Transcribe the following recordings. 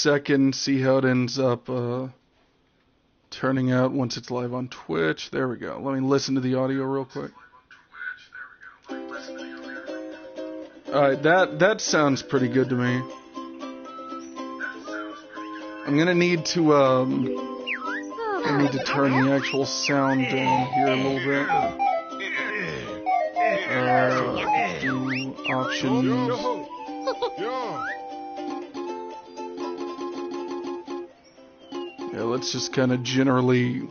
second, see how it ends up turning out once it's live on Twitch. There we go. Let me listen to the audio real quick. Alright, that sounds pretty good to me. I'm gonna need to turn the actual sound down here a little bit. Do options. Yeah, let's just kind of generally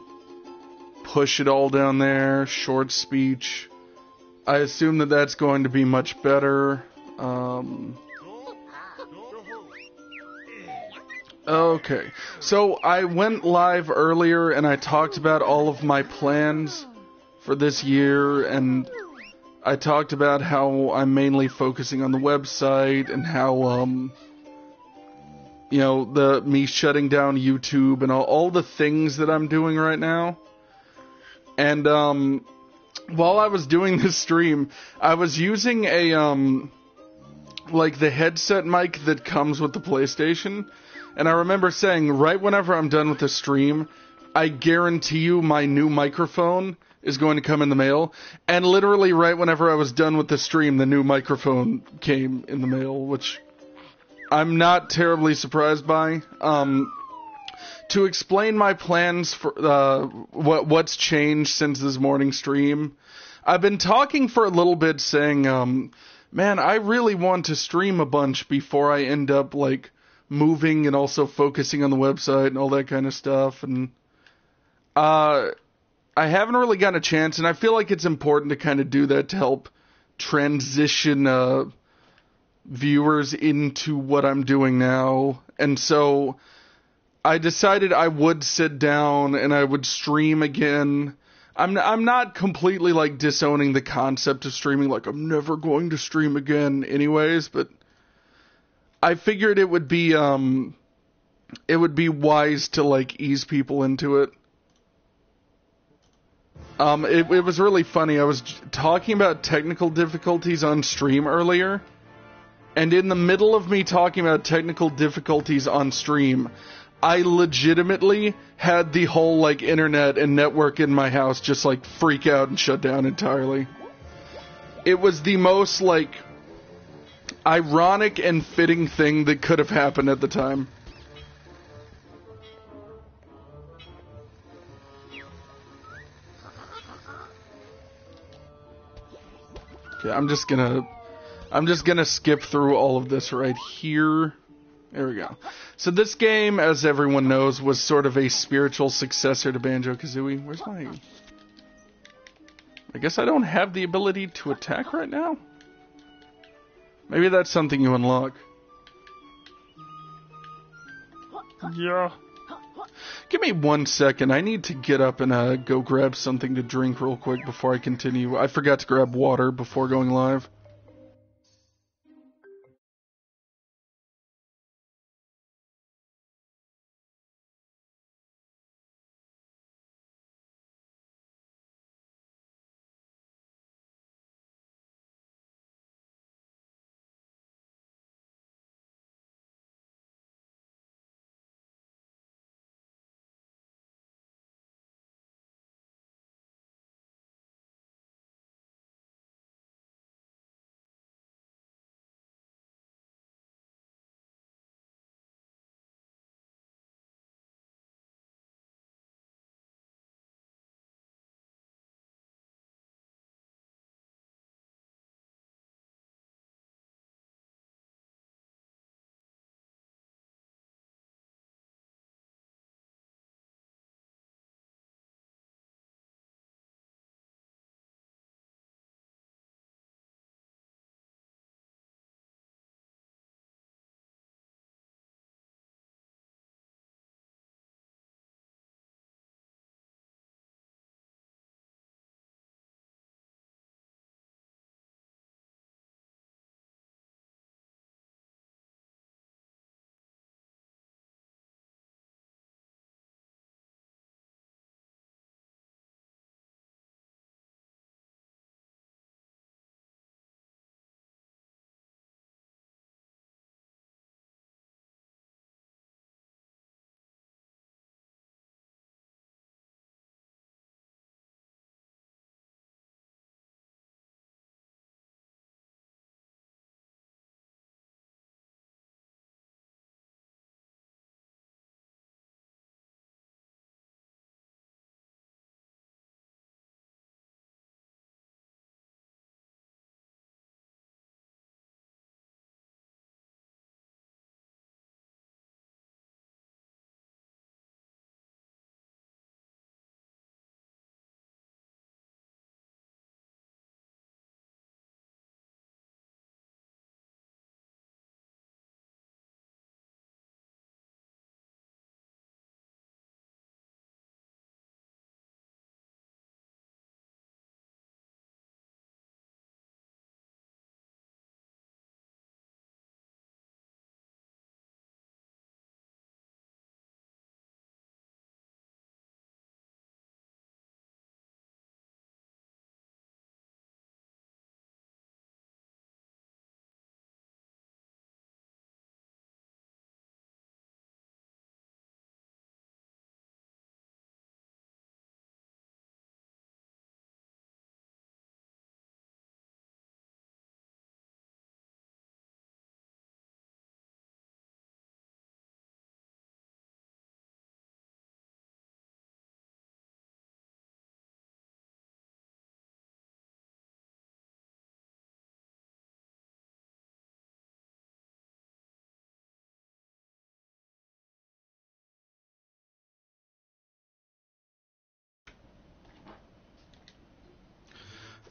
push it all down there. Short speech. I assume that that's going to be much better. Okay, so I went live earlier and I talked about all of my plans for this year, and I talked about how I'm mainly focusing on the website and how, you know, me shutting down YouTube and all the things that I'm doing right now. And, while I was doing this stream, I was using a, like the headset mic that comes with the PlayStation. And I remember saying, right whenever I'm done with the stream, I guarantee you my new microphone is going to come in the mail. And literally right whenever I was done with the stream, the new microphone came in the mail, which I'm not terribly surprised by. To explain my plans for what's changed since this morning stream, I've been talking for a little bit saying, man, I really want to stream a bunch before I end up, like, moving and also focusing on the website and all that kind of stuff. And I haven't really gotten a chance, and I feel like it's important to kind of do that to help transition viewers into what I'm doing now. And so I decided I would sit down and I would stream again. I'm not completely, like, disowning the concept of streaming, like, I'm never going to stream again anyways, but I figured it would be wise to, like, ease people into it. It was really funny. I was talking about technical difficulties on stream earlier, and in the middle of me talking about technical difficulties on stream, I legitimately had the whole, like, internet and network in my house just, like, freak out and shut down entirely. It was the most, like, ironic and fitting thing that could have happened at the time. Okay, I'm just gonna skip through all of this right here. There we go. So this game, as everyone knows, was sort of a spiritual successor to Banjo-Kazooie. Where's my... I guess I don't have the ability to attack right now? Maybe that's something you unlock. Yeah. Give me 1 second. I need to get up and go grab something to drink real quick before I continue. I forgot to grab water before going live.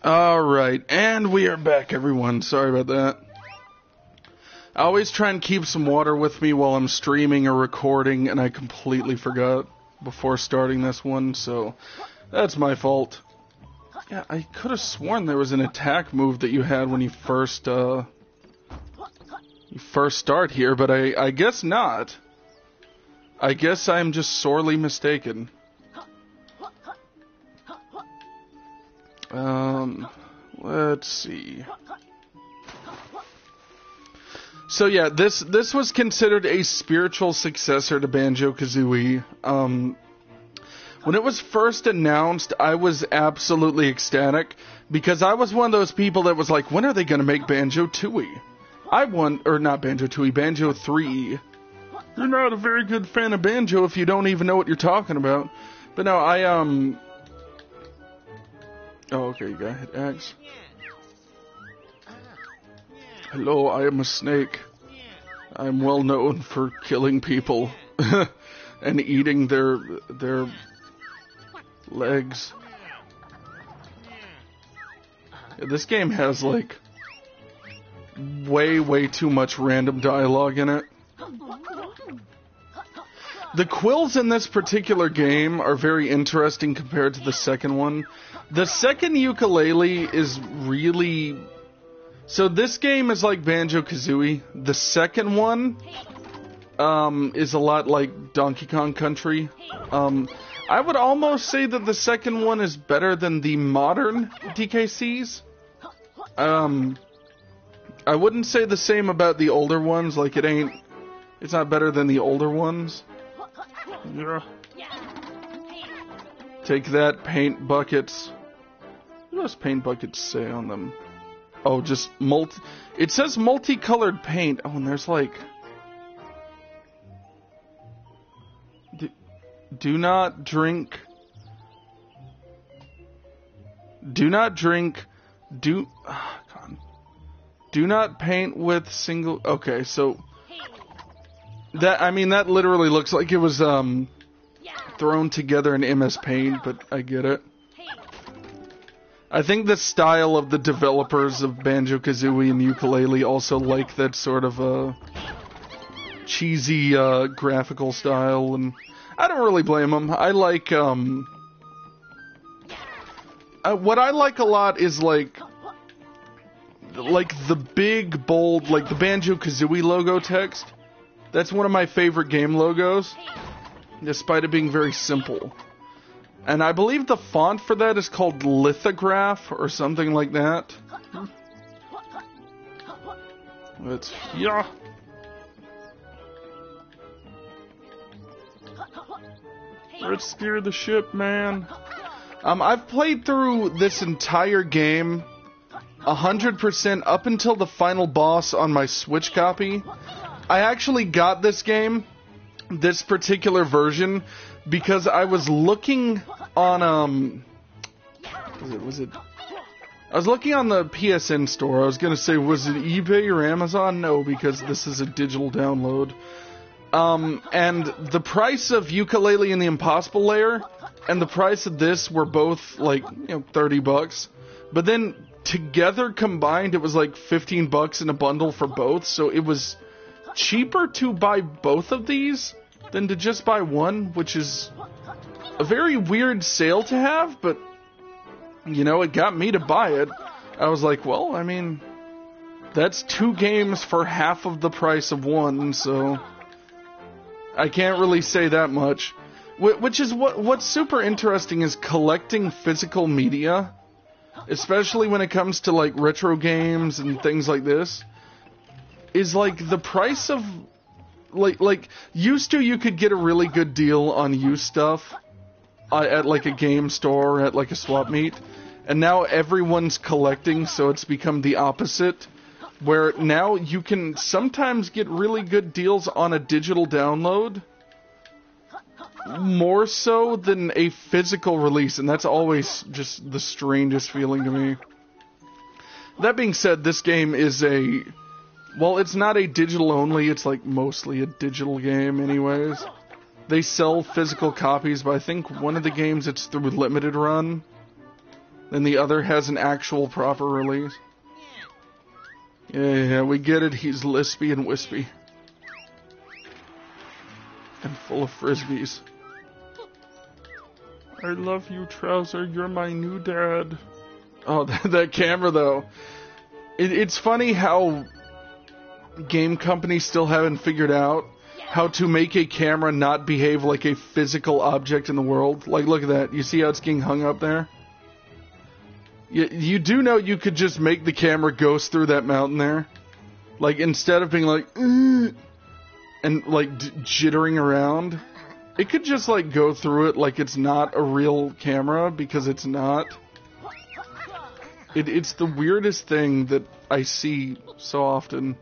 Alright, and we are back, everyone. Sorry about that. I always try and keep some water with me while I'm streaming or recording, and I completely forgot before starting this one, so that's my fault. Yeah, I could have sworn there was an attack move that you had when you first start here, but I guess not. I guess I'm just sorely mistaken. Let's see. So yeah, this was considered a spiritual successor to Banjo-Kazooie. When it was first announced, I was absolutely ecstatic, because I was one of those people that was like, when are they going to make Banjo-Tooie? Banjo 3. You're not a very good fan of Banjo if you don't even know what you're talking about. But no, Oh, okay, you gotta hit X. Hello, I am a snake. I'm well known for killing people and eating their legs. Yeah, this game has, like, way too much random dialogue in it. The quills in this particular game are very interesting compared to the second one. The second Yooka-Laylee is really... So this game is like Banjo-Kazooie. The second one is a lot like Donkey Kong Country. I would almost say that the second one is better than the modern DKCs. I wouldn't say the same about the older ones. Like, it's not better than the older ones. Yeah. Take that, paint buckets. What does paint buckets say on them? Oh, just it says multicolored paint. Oh, and there's like... Do not drink... Do not drink... Do not paint with single... Okay, so... That literally looks like it was, thrown together in MS Paint, but I get it. I think the style of the developers of Banjo-Kazooie and Yooka-Laylee also like that sort of, cheesy, graphical style, and I don't really blame them. I like, what I like a lot is, like the big, bold, like the Banjo-Kazooie logo text. That's one of my favorite game logos, despite it being very simple. And I believe the font for that is called Lithograph, or something like that. Yeah. Let's steer the ship, man. I've played through this entire game 100% up until the final boss on my Switch copy. I actually got this game, this particular version, because I was looking on, I was looking on the PSN store. I was gonna say, was it eBay or Amazon? No, because this is a digital download. And the price of Yooka-Laylee and the Impossible Lair and the price of this were both, like, $30. But then, together combined, it was like $15 in a bundle for both, so it was cheaper to buy both of these than to just buy one, which is a very weird sale to have, but, it got me to buy it. I was like, well, I mean, that's 2 games for half of the price of one, so I can't really say that much. Which is what's super interesting is collecting physical media, especially when it comes to, like, retro games and things like this, is, like, the price of, like, used to you could get a really good deal on used stuff at, like, a game store, at, like, a swap meet, and now everyone's collecting, so it's become the opposite, where now you can sometimes get really good deals on a digital download, more so than a physical release, and that's always just the strangest feeling to me. That being said, this game is well, it's not a digital only, it's like mostly a digital game anyways. They sell physical copies, but I think one of the games it's through limited run. then the other has an actual proper release. Yeah, we get it. He's lispy and wispy. And full of frisbees. I love you, Trouser. You're my new dad. Oh, that camera, though. It's funny how game companies still haven't figured out how to make a camera not behave like a physical object in the world. Like, look at that. You see how it's getting hung up there? You do know you could just make the camera ghost through that mountain there? Like, instead of being like, and, like, jittering around, it could just, like, go through it like it's not a real camera, because it's not. It's the weirdest thing that I see so often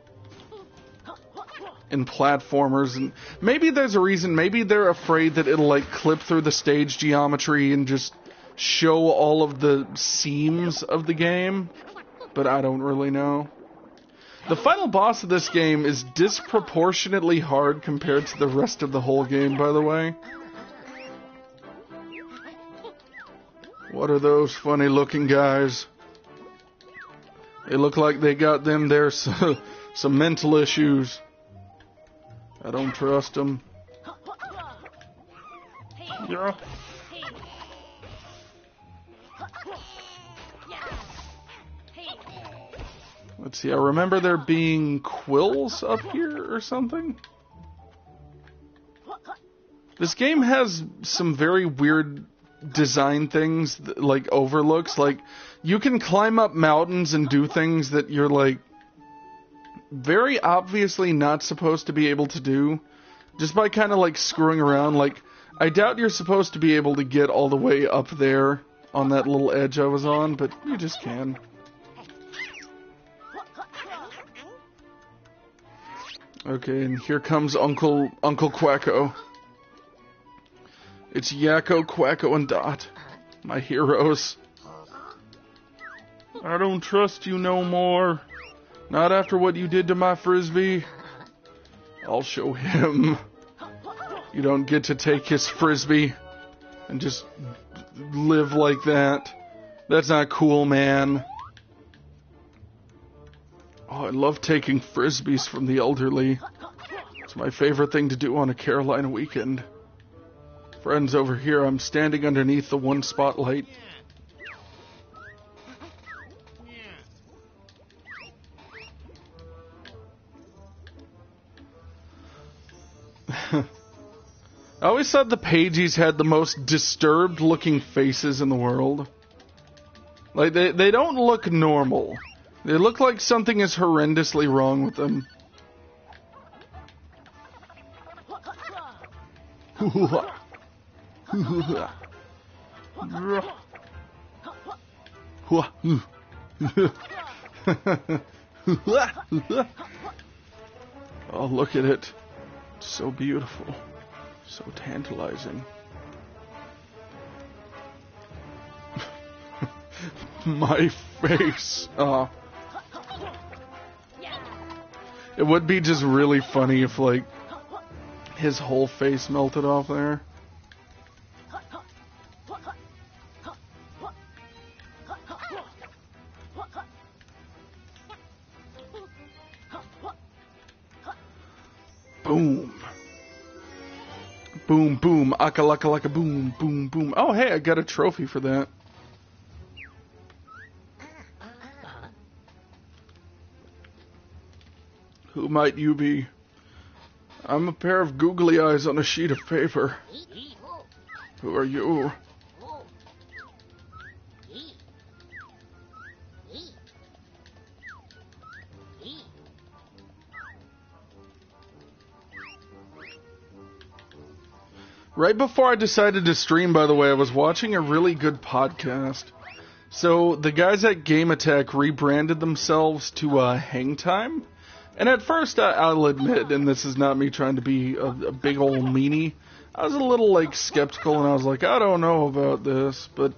in platformers, and maybe there's a reason. Maybe they're afraid that it'll, like, clip through the stage geometry and just show all of the seams of the game, but I don't really know. The final boss of this game is disproportionately hard compared to the rest of the whole game, by the way. What are those funny looking guys? They look like they got them there some mental issues. I don't trust them. Yeah. Let's see, I remember there being quills up here or something. This game has some very weird design things, like overlooks. Like, you can climb up mountains and do things that you're, like, very obviously not supposed to be able to do. Just by kind of, like, screwing around. Like, I doubt you're supposed to be able to get all the way up there on that little edge I was on, but you just can. Okay, and here comes Uncle Quacko. It's Yakko, Quacko, and Dot, my heroes. I don't trust you no more. Not after what you did to my frisbee. I'll show him. You don't get to take his frisbee and just live like that. That's not cool, man. Oh, I love taking frisbees from the elderly. It's my favorite thing to do on a Carolina weekend. Friends, over here, I'm standing underneath the one spotlight. I always thought the Pages had the most disturbed looking faces in the world. Like, they don't look normal. They look like something is horrendously wrong with them. Oh, look at it. It's so beautiful. So tantalizing. My face. It would be just really funny if, like, his whole face melted off there. Boom. Boom, boom. Aka-laka-laka, boom, boom, boom. Oh, hey, I got a trophy for that. Who might you be? I'm a pair of googly eyes on a sheet of paper. Who are you? Right before I decided to stream, by the way, I was watching a really good podcast. So, the guys at Game Attack rebranded themselves to Hang Time. And at first, I'll admit, and this is not me trying to be a big old meanie, I was a little, like, skeptical, and I was like, I don't know about this, but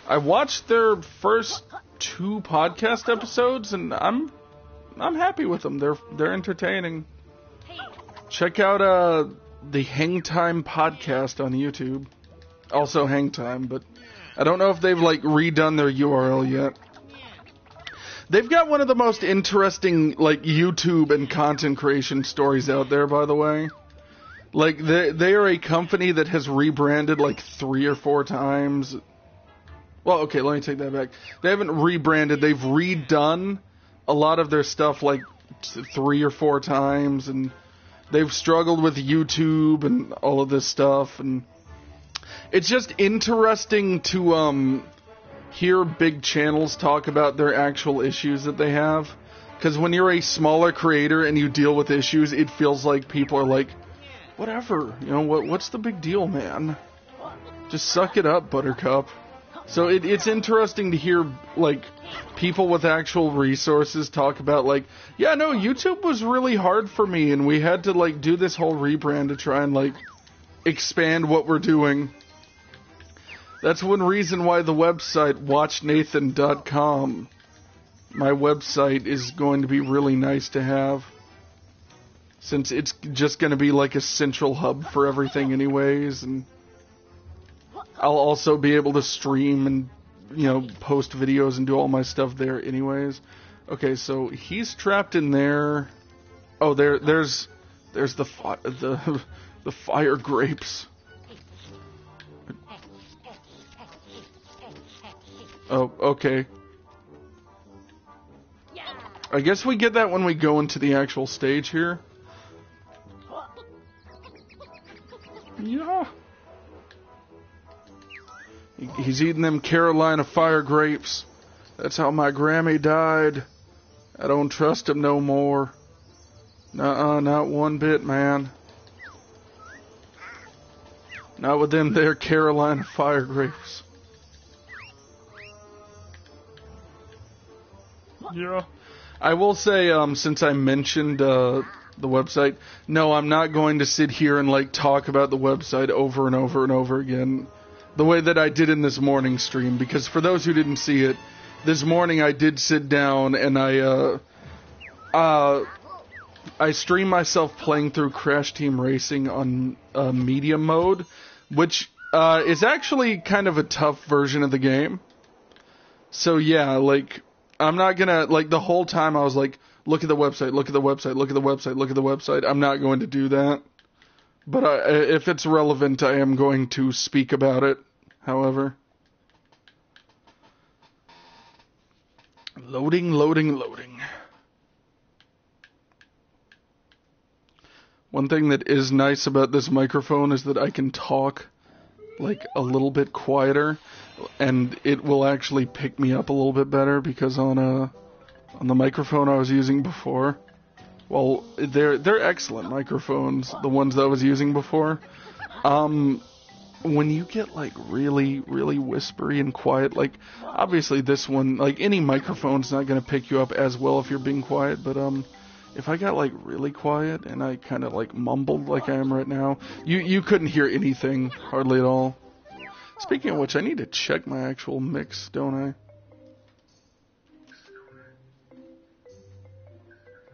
I watched their first 2 podcast episodes, and I'm happy with them. They're entertaining. Check out the Hang Time podcast on YouTube. Also Hang Time, but I don't know if they've, like, redone their URL yet. They've got one of the most interesting, like, YouTube and content creation stories out there, by the way. Like, they are a company that has rebranded, like, 3 or 4 times. Well, okay, let me take that back. They haven't rebranded. They've redone a lot of their stuff, like, 3 or 4 times, and they've struggled with YouTube and all of this stuff, and it's just interesting to hear big channels talk about their actual issues that they have. Because when you're a smaller creator and you deal with issues, it feels like people are like, whatever, you know, what's the big deal, man? Just suck it up, Buttercup. So it's interesting to hear, like, people with actual resources talk about, like, yeah, no, YouTube was really hard for me, and we had to, like, do this whole rebrand to try and, like, expand what we're doing. That's one reason why the website, watchnathan.com, my website, is going to be really nice to have. Since it's just going to be, like, a central hub for everything anyways, and I'll also be able to stream and, you know, post videos and do all my stuff there anyways. Okay, so he's trapped in there. Oh, there's the fire grapes. Oh, okay. I guess we get that when we go into the actual stage here. Yeah. He's eating them Carolina fire grapes. That's how my Grammy died. I don't trust him no more. Nuh-uh, not one bit, man. Not with them there Carolina fire grapes. Yeah. I will say, since I mentioned the website, no, I'm not going to sit here and, like, talk about the website over and over and over again. The way that I did in this morning stream, because for those who didn't see it, this morning I did sit down and I streamed myself playing through Crash Team Racing on medium mode, which is actually kind of a tough version of the game. So yeah, like, I'm not gonna, like, the whole time I was like, look at the website, look at the website, look at the website, look at the website. I'm not going to do that. But if it's relevant, I am going to speak about it, however. Loading, loading, loading. One thing that is nice about this microphone is that I can talk, like, a little bit quieter, and it will actually pick me up a little bit better, because on the microphone I was using before, well, they're excellent microphones, the ones that I was using before. When you get, like, really, really whispery and quiet, like, obviously this one, like, any microphone's not going to pick you up as well if you're being quiet, but, if I got, like, really quiet and I kind of, like, mumbled like I am right now, you couldn't hear anything, hardly at all. Speaking of which, I need to check my actual mix, don't I?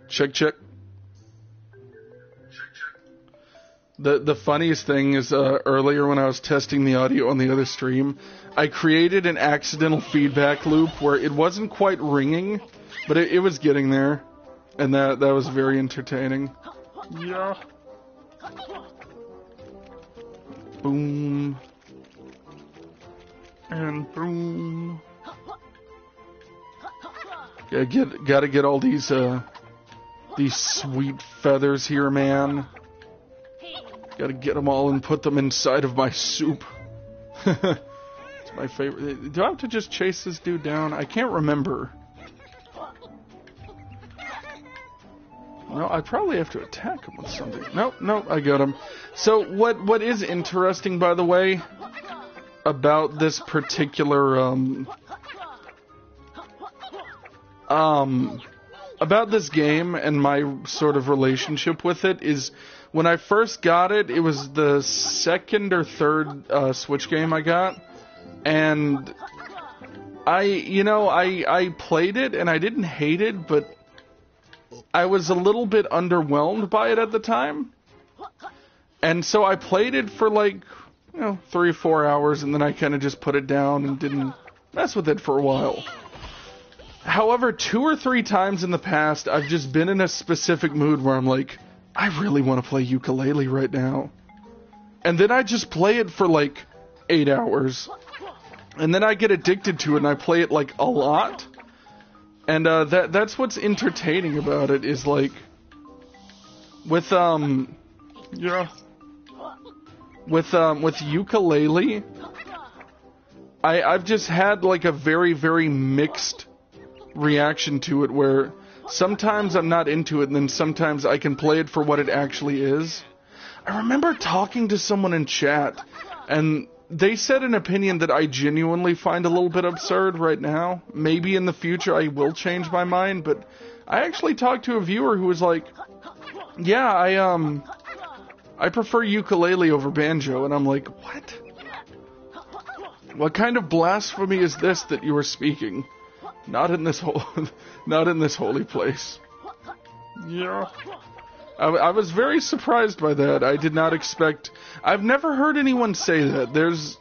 Check, check. The funniest thing is, earlier when I was testing the audio on the other stream, I created an accidental feedback loop where it wasn't quite ringing, but it was getting there, and that was very entertaining. Yeah. Boom. And boom. Yeah, gotta get all these sweet feathers here, man. Gotta get them all and put them inside of my soup. It's my favorite. Do I have to just chase this dude down? I can't remember. No, I probably have to attack him with something. Nope, I got him. So what is interesting, by the way, about this particular about this game and my sort of relationship with it is, when I first got it, it was the second or third Switch game I got, and I played it and I didn't hate it, but I was a little bit underwhelmed by it at the time, and so I played it for like 3 or 4 hours, and then I kind of just put it down and didn't mess with it for a while. However, 2 or 3 times in the past, I've just been in a specific mood where I'm like, I really want to play Yooka-Laylee right now. And then I just play it for like 8 hours. And then I get addicted to it and I play it like a lot. And that's what's entertaining about it, is like with Yooka-Laylee, I've just had like a very, very mixed reaction to it, where sometimes I'm not into it and then sometimes I can play it for what it actually is. I remember talking to someone in chat and they said an opinion that I genuinely find a little bit absurd right now. Maybe in the future I will change my mind, but I actually talked to a viewer who was like, yeah, I prefer Yooka-Laylee over Banjo, and I'm like, what? What kind of blasphemy is this that you are speaking? Not in this holy place. Yeah. I was very surprised by that. I did not expect... I've never heard anyone say that.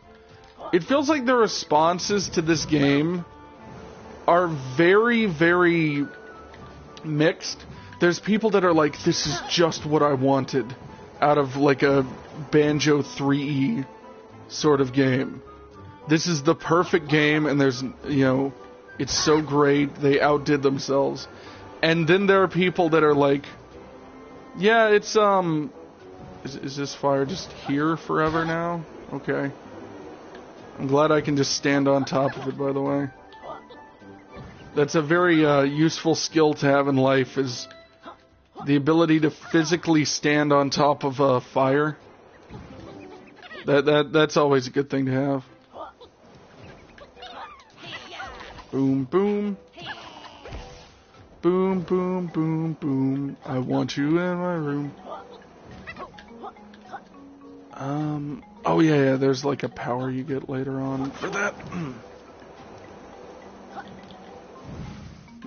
It feels like the responses to this game are very, very mixed. There's people that are like, this is just what I wanted out of like a Banjo 3E sort of game. This is the perfect game, and there's, it's so great, they outdid themselves. And then there are people that are like, yeah, it's, is this fire just here forever now? Okay. I'm glad I can just stand on top of it, by the way. That's a very, useful skill to have in life, is the ability to physically stand on top of a fire. That's always a good thing to have. Boom, boom. Boom, boom, boom, boom. I want you in my room. Oh yeah, there's like a power you get later on for that.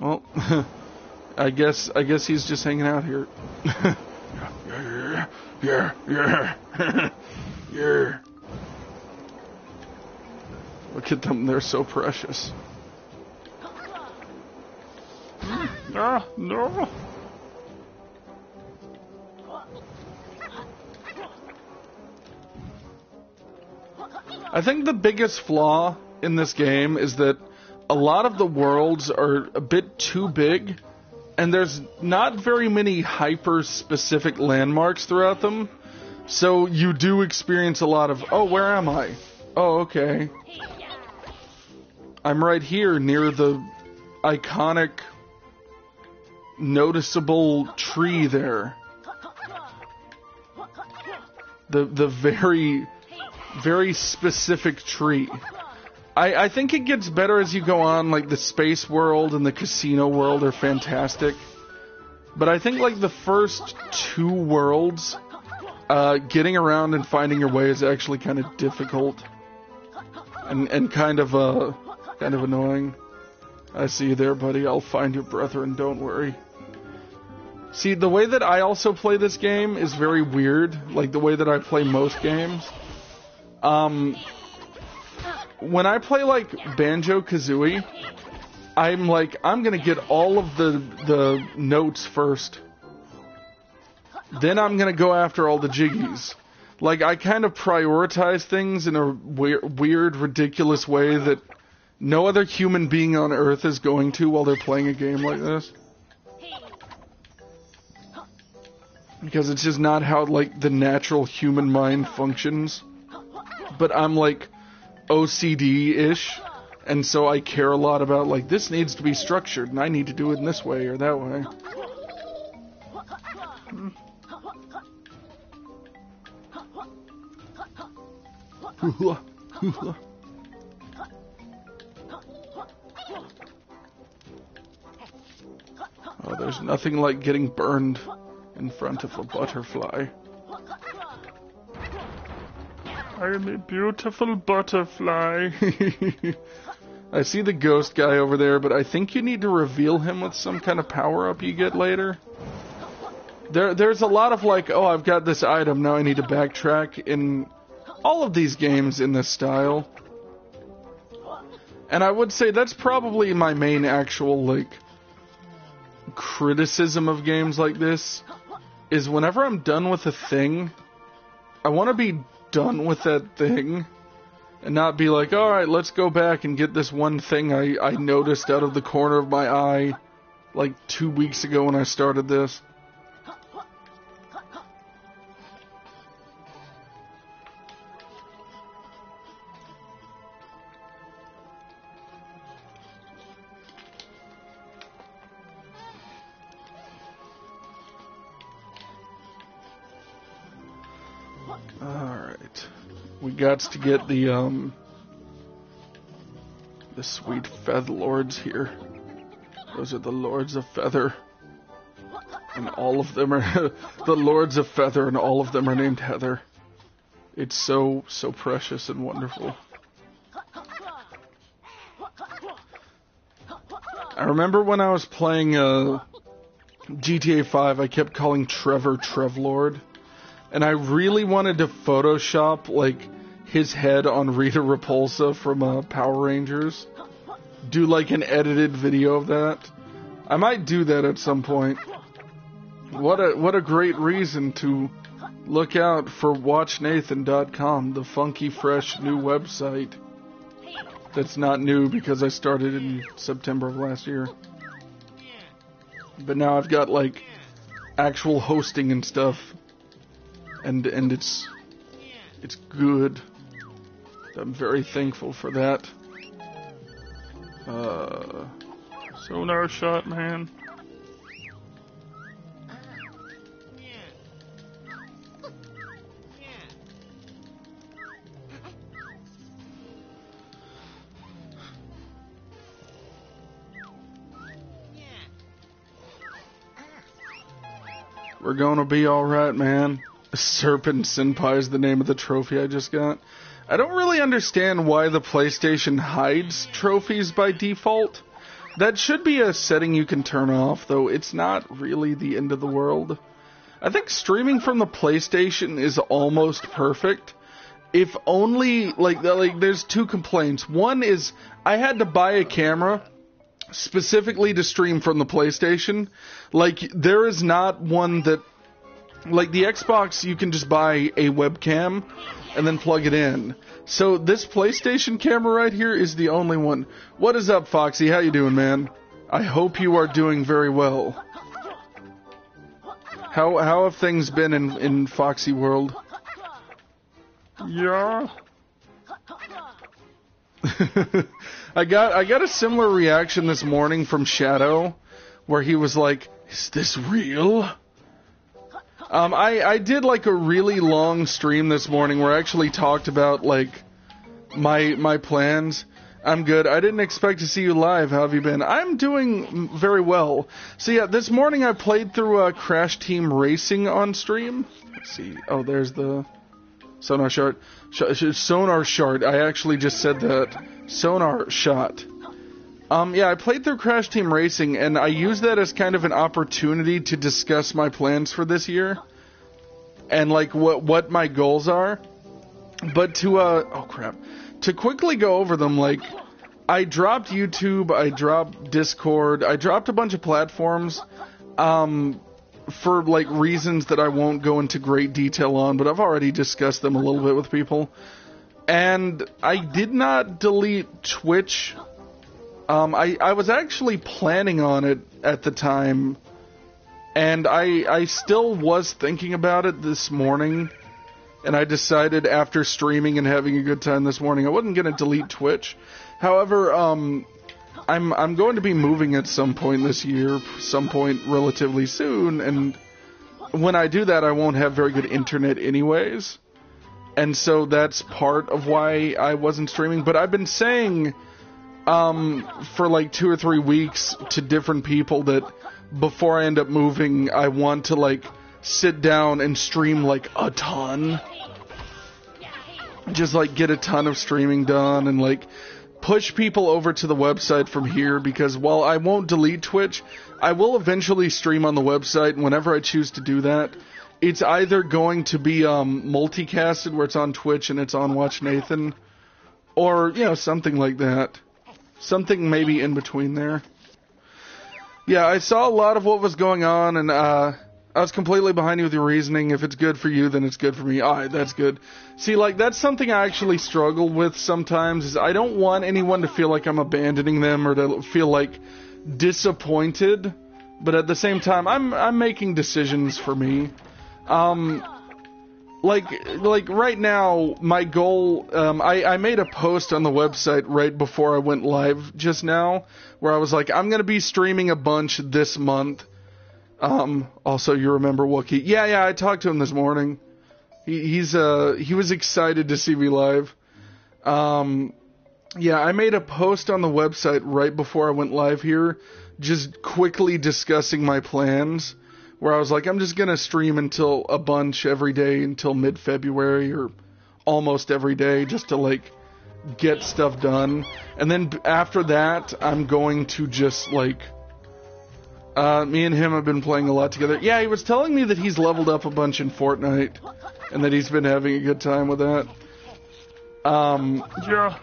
Well, I guess he's just hanging out here. Yeah. Look at them, they're so precious. No. I think the biggest flaw in this game is that a lot of the worlds are a bit too big, and there's not very many hyper-specific landmarks throughout them. So you do experience a lot of, oh, where am I? Oh, okay. I'm right here near the iconic, noticeable tree there. The very, very specific tree. I think it gets better as you go on, like the space world and the casino world are fantastic. But I think like the first 2 worlds, getting around and finding your way is actually kind of difficult. And kind of annoying. I see you there, buddy. I'll find your brethren, don't worry. See, the way that I also play this game is very weird, like the way that I play most games. When I play, like, Banjo-Kazooie, I'm like, I'm gonna get all of the notes first. Then I'm gonna go after all the jiggies. Like, I kind of prioritize things in a weird, ridiculous way that no other human being on Earth is going to while they're playing a game like this. Because it's just not how, like, the natural human mind functions. But I'm, like, OCD-ish, and so I care a lot about, like, this needs to be structured, and I need to do it in this way or that way. Oh, there's nothing like getting burned in front of a butterfly. I am a beautiful butterfly. I see the ghost guy over there, but I think you need to reveal him with some kind of power-up you get later. There's a lot of like, oh, I've got this item, now I need to backtrack in all of these games in this style. And I would say that's probably my main actual, like, criticism of games like this, is whenever I'm done with a thing, I want to be done with that thing, and not be like, alright, let's go back and get this one thing I noticed out of the corner of my eye, like 2 weeks ago when I started this. Alright. We got to get the sweet Feather Lords here. Those are the Lords of Feather. And all of them are the Lords of Feather, and all of them are named Heather. It's so precious and wonderful. I remember when I was playing GTA 5, I kept calling Trevor Trevlord. And I really wanted to Photoshop, like, his head on Rita Repulsa from Power Rangers. Do, like, an edited video of that. I might do that at some point. What a great reason to look out for WatchNathan.com, the funky, fresh, new website. That's not new because I started in September of last year. But now I've got, like, actual hosting and stuff. And it's good. I'm very thankful for that. Sonar shot, man. We're gonna be alright, man. Serpent Senpai is the name of the trophy I just got. I don't really understand why the PlayStation hides trophies by default. That should be a setting you can turn off, though it's not really the end of the world. I think streaming from the PlayStation is almost perfect. If only, like there's two complaints. One is, I had to buy a camera specifically to stream from the PlayStation. Like, there is not one that... Like, the Xbox, you can just buy a webcam and then plug it in. So this PlayStation camera right here is the only one. What is up, Foxy? How you doing, man? I hope you are doing very well. How have things been in Foxy World? Yeah. I got a similar reaction this morning from Shadow, where he was like, "Is this real?" I did like a really long stream this morning where I actually talked about like my plans. I'm good. I didn't expect to see you live. How have you been? I'm doing very well. So yeah, this morning I played through Crash Team Racing on stream. Let's see. Oh, there's the Sonar Shot. Sonar Shot. I actually just said that. Sonar Shot. Yeah, I played through Crash Team Racing, and I used that as kind of an opportunity to discuss my plans for this year, and like what my goals are. But to quickly go over them, like, I dropped YouTube, I dropped Discord, I dropped a bunch of platforms, for like reasons that I won't go into great detail on, but I've already discussed them a little bit with people. And I did not delete Twitch. I was actually planning on it at the time, and I still was thinking about it this morning, and I decided after streaming and having a good time this morning I wasn't going to delete Twitch. However, I'm going to be moving at some point this year, some point relatively soon, and when I do that I won't have very good internet anyways, and so that's part of why I wasn't streaming. But I've been saying for like 2 or 3 weeks to different people that before I end up moving, I want to like sit down and stream like a ton. Just like get a ton of streaming done and like push people over to the website from here, because while I won't delete Twitch, I will eventually stream on the website, and whenever I choose to do that, it's either going to be multicasted where it's on Twitch and it's on Watch Nathan, or, you know, something like that. Something maybe in between there. Yeah, I saw a lot of what was going on, and I was completely behind you with your reasoning. If it's good for you, then it's good for me. Alright, that's good. See, like, that's something I actually struggle with sometimes, is I don't want anyone to feel like I'm abandoning them or to feel, like, disappointed. But at the same time, I'm making decisions for me. Like right now, my goal, I made a post on the website right before I went live just now, where I was like, I'm gonna be streaming a bunch this month. Also, you remember Wookie? Yeah, I talked to him this morning. He was excited to see me live. Yeah, I made a post on the website right before I went live here, just quickly discussing my plans, where I was like, I'm just going to stream until a bunch every day until mid-February, or almost every day, just to, like, get stuff done. And then after that, I'm going to just, like, me and him have been playing a lot together. Yeah, he was telling me that he's leveled up a bunch in Fortnite, and that he's been having a good time with that. Yeah.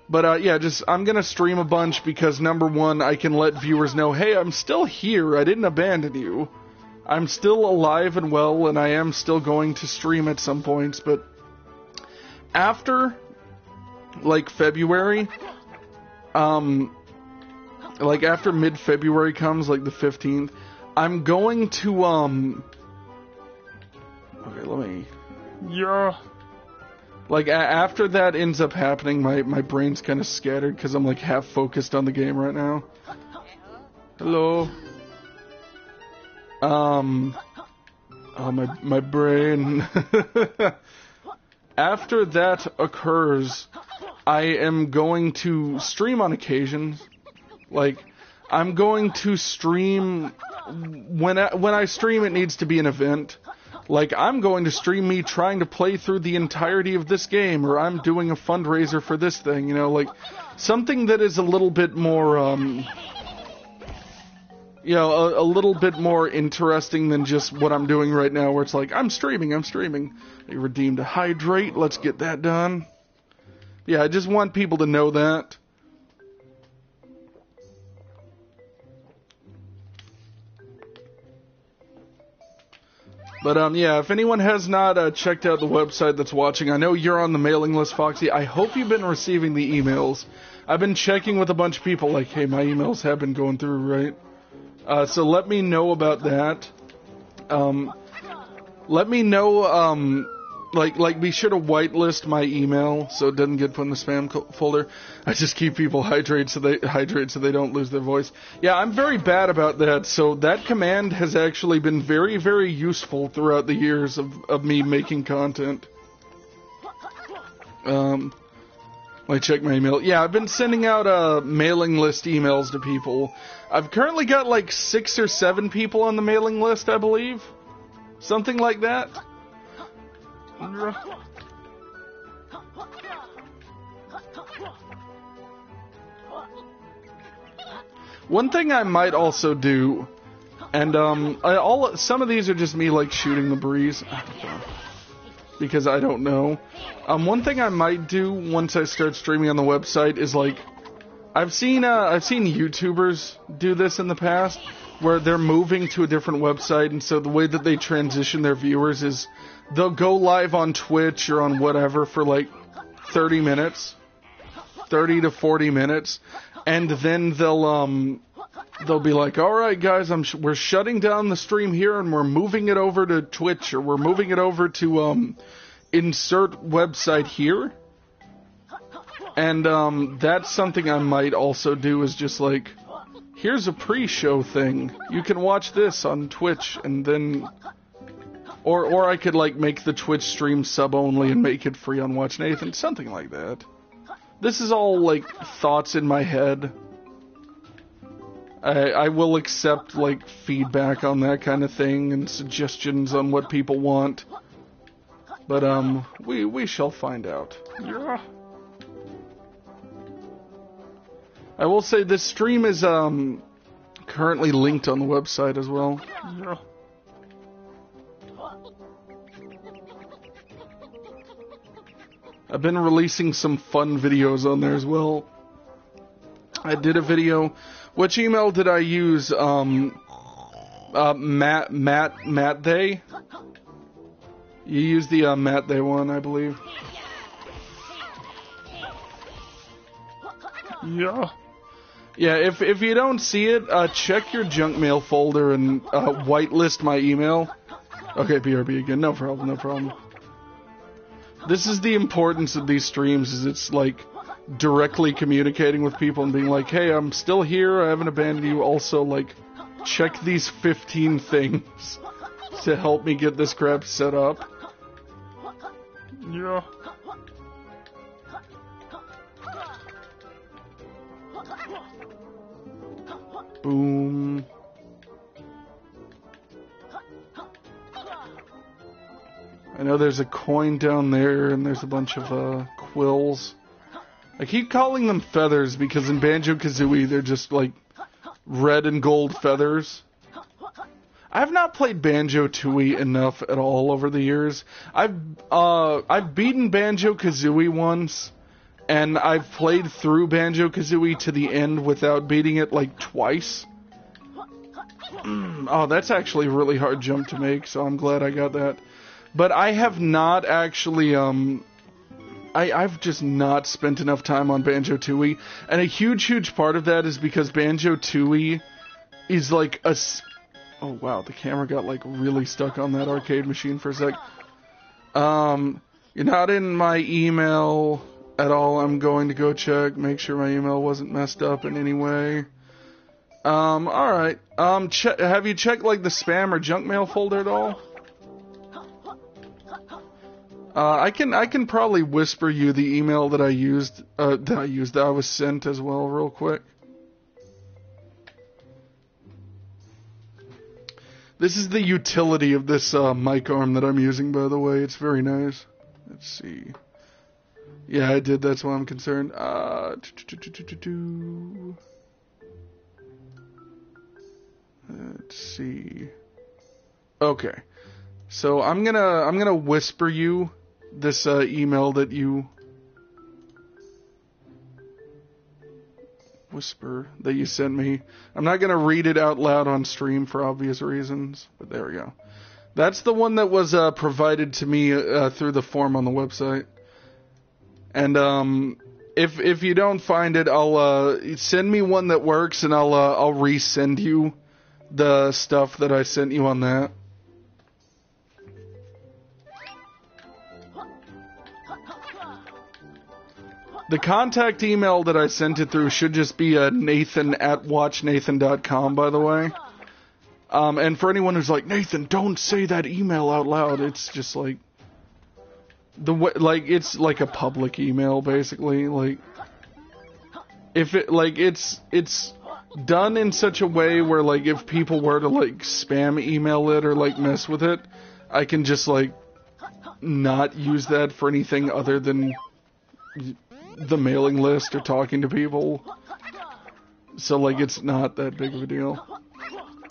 But, yeah, I'm gonna stream a bunch because, number one, I can let viewers know, hey, I'm still here, I didn't abandon you. I'm still alive and well, and I am still going to stream at some points, but after, like, February, like, after mid-February comes, like, the 15th, I'm going to, okay, let me, yeah, like, after that ends up happening, my brain's kind of scattered, because I'm, like, half focused on the game right now. Hello. Oh, my brain. After that occurs, I am going to stream on occasions. Like, I'm going to stream, when I stream, it needs to be an event. Like, I'm going to stream me trying to play through the entirety of this game, or I'm doing a fundraiser for this thing, you know, like, something that is a little bit more, you know, a little bit more interesting than just what I'm doing right now, where it's like, I'm streaming. I redeemed a hydrate, let's get that done. Yeah, I just want people to know that. But, yeah, if anyone has not checked out the website that's watching, I know you're on the mailing list, Foxy. I hope you've been receiving the emails. I've been checking with a bunch of people, like, hey, my emails have been going through, right? So let me know about that. Let me know, like, be sure to whitelist my email so it doesn't get put in the spam folder. I just keep people hydrated so they don't lose their voice. Yeah, I'm very bad about that, so that command has actually been very, very useful throughout the years of me making content. Let me check my email. Yeah, I've been sending out, mailing list emails to people. I've currently got, like, 6 or 7 people on the mailing list, I believe. Something like that. One thing I might also do, and, some of these are just me, like, shooting the breeze. Because I don't know. One thing I might do once I start streaming on the website is, like, I've seen YouTubers do this in the past, where they're moving to a different website, and so the way that they transition their viewers is they'll go live on Twitch or on whatever for, like, 30 minutes, 30 to 40 minutes, and then they'll be like, alright guys, we're shutting down the stream here, and we're moving it over to Twitch, or we're moving it over to, insert website here. And, that's something I might also do, is just like, here's a pre-show thing. You can watch this on Twitch, and then, or I could, like, make the Twitch stream sub-only and make it free on Watch Nathan, something like that. This is all, like, thoughts in my head. I will accept, like, feedback on that kind of thing, and suggestions on what people want. But, we shall find out. Yeah. I will say this stream is, currently linked on the website as well. Yeah. I've been releasing some fun videos on there as well. I did a video. Which email did I use? Matt Day? You used the Matt Day one, I believe. Yeah. Yeah, if you don't see it, check your junk mail folder and whitelist my email. Okay, BRB again. No problem, no problem. This is the importance of these streams, is it's like directly communicating with people and being like, hey, I'm still here, I haven't abandoned you. Also, like, check these 15 things to help me get this crap set up. Yeah. Boom. I know there's a coin down there, and there's a bunch of quills. I keep calling them feathers because in Banjo-Kazooie they're just like red and gold feathers. I have not played Banjo-Tooie enough at all over the years. I've beaten Banjo-Kazooie once, and I've played through Banjo-Kazooie to the end without beating it like twice. Oh, that's actually a really hard jump to make, so I'm glad I got that. But I have not actually, I've just not spent enough time on Banjo-Tooie, and a huge part of that is because Banjo-Tooie is like a... Oh wow, the camera got like really stuck on that arcade machine for a sec. You're not in my email at all. I'm going to go check, make sure my email wasn't messed up in any way. Alright. Have you checked like the spam or junk mail folder at all? I can probably whisper you the email that I was sent as well real quick. This is the utility of this mic arm that I'm using, by the way. It's very nice. Let's see. Yeah, I did. That's why I'm concerned. Let's see. Okay. So I'm gonna whisper you this email that you sent me. I'm not gonna read it out loud on stream for obvious reasons, but there we go. That's the one that was provided to me through the form on the website. And if you don't find it, I'll send me one that works, and I'll resend you the stuff that I sent you on that. The contact email that I sent it through should just be nathan@watchnathan.com, by the way. And for anyone who's like, Nathan, don't say that email out loud, it's just like it's like a public email, basically. Like, if it it's done in such a way where like if people were to like spam email it or like mess with it, I can just like not use that for anything other than the mailing list or talking to people. So like it's not that big of a deal.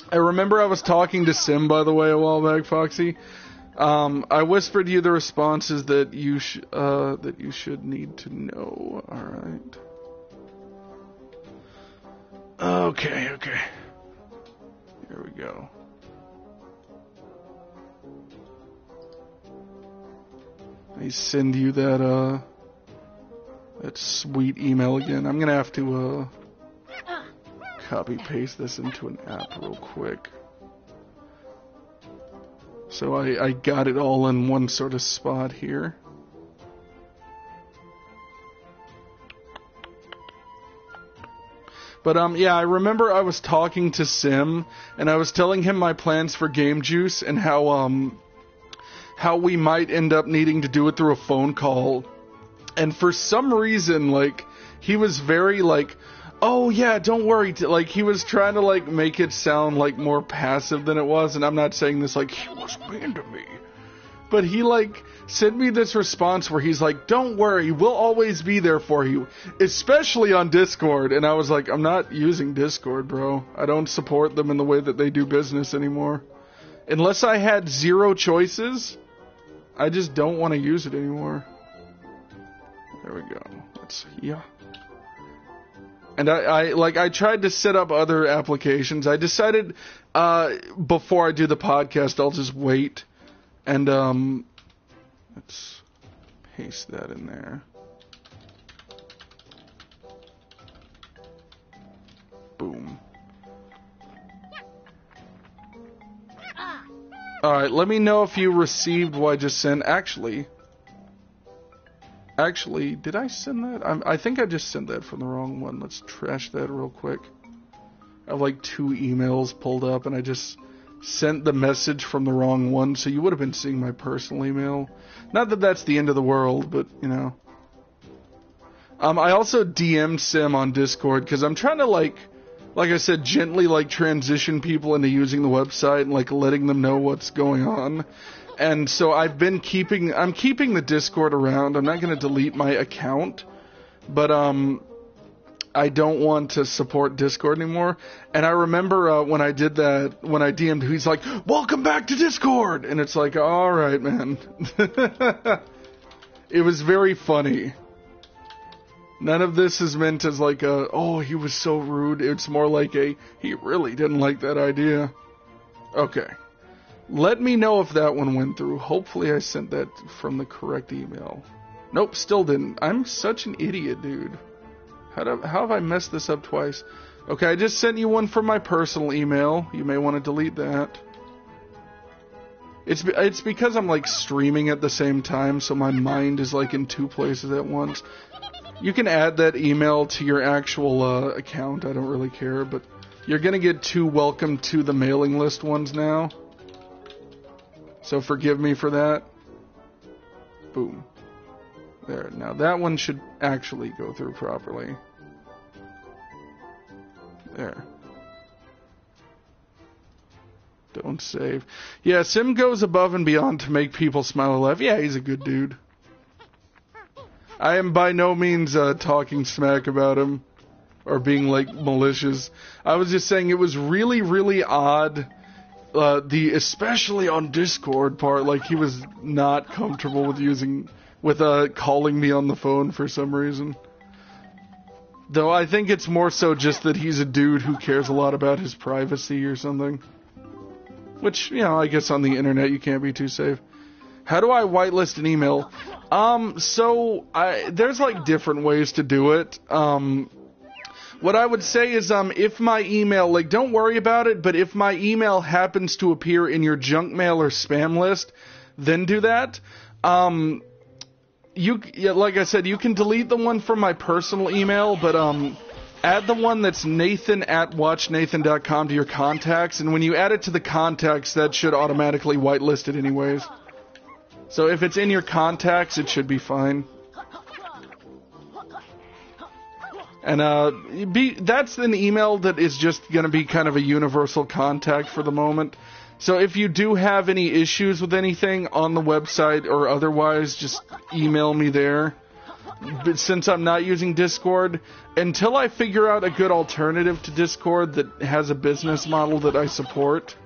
I remember I was talking to Sim, by the way, a while back, Foxy. I whispered you the responses that you should need to know. All right. Okay. Here we go. I send you that sweet email again. I'm gonna have to copy paste this into an app real quick. So I got it all in one sort of spot here. But yeah, I remember I was talking to Sim, and I was telling him my plans for Game Juice and how we might end up needing to do it through a phone call. And for some reason, like, he was very like, oh yeah, don't worry. Like, he was trying to like make it sound like more passive than it was. And I'm not saying this like he was mean to me, but he like sent me this response where he's like, don't worry, we'll always be there for you, especially on Discord. And I was like, I'm not using Discord, bro. I don't support them in the way that they do business anymore. Unless I had zero choices, I just don't want to use it anymore. There we go. Let's, yeah. And I tried to set up other applications. I decided, before I do the podcast, I'll just wait. And, let's paste that in there. Boom. Alright, let me know if you received what I just sent. Actually, did I send that? I think I just sent that from the wrong one. Let's trash that real quick. I have like 2 emails pulled up, and I just sent the message from the wrong one, so you would have been seeing my personal email. Not that that's the end of the world, but, you know. I also DM'd Sim on Discord, because I'm trying to, like I said, gently, like, transition people into using the website and, like, letting them know what's going on. And so I'm keeping the Discord around. I'm not going to delete my account, but I don't want to support Discord anymore. And I remember when I did that, when I DM'd, he's like, "Welcome back to Discord!" And it's like, all right, man. It was very funny. None of this is meant as like a, oh, he was so rude. It's more like a, he really didn't like that idea. Okay. Let me know if that one went through. Hopefully I sent that from the correct email. Nope, still didn't. I'm such an idiot, dude. How have I messed this up twice? Okay, I just sent you one from my personal email. You may want to delete that. It's because I'm like streaming at the same time, so my mind is like in 2 places at once. You can add that email to your actual account. I don't really care, but you're gonna get 2 welcome to the mailing list ones now. So forgive me for that. Boom. There. Now that one should actually go through properly. There. Don't save. Yeah, Sim goes above and beyond to make people smile and laugh. Yeah, he's a good dude. I am by no means talking smack about him or being like malicious. I was just saying it was really, really odd. The especially on Discord part, like he was not comfortable with calling me on the phone for some reason. Though I think it's more so just that he's a dude who cares a lot about his privacy or something. Which, you know, I guess on the internet you can't be too safe. How do I whitelist an email? There's like different ways to do it. What I would say is, if my email, like, don't worry about it, but if my email happens to appear in your junk mail or spam list, then do that. Like I said, you can delete the one from my personal email, but, add the one that's nathan@watchnathan.com to your contacts, and when you add it to the contacts, that should automatically whitelist it anyways. So if it's in your contacts, it should be fine. And that's an email that is just going to be kind of a universal contact for the moment. So if you do have any issues with anything on the website or otherwise, just email me there. But since I'm not using Discord, until I figure out a good alternative to Discord that has a business model that I support,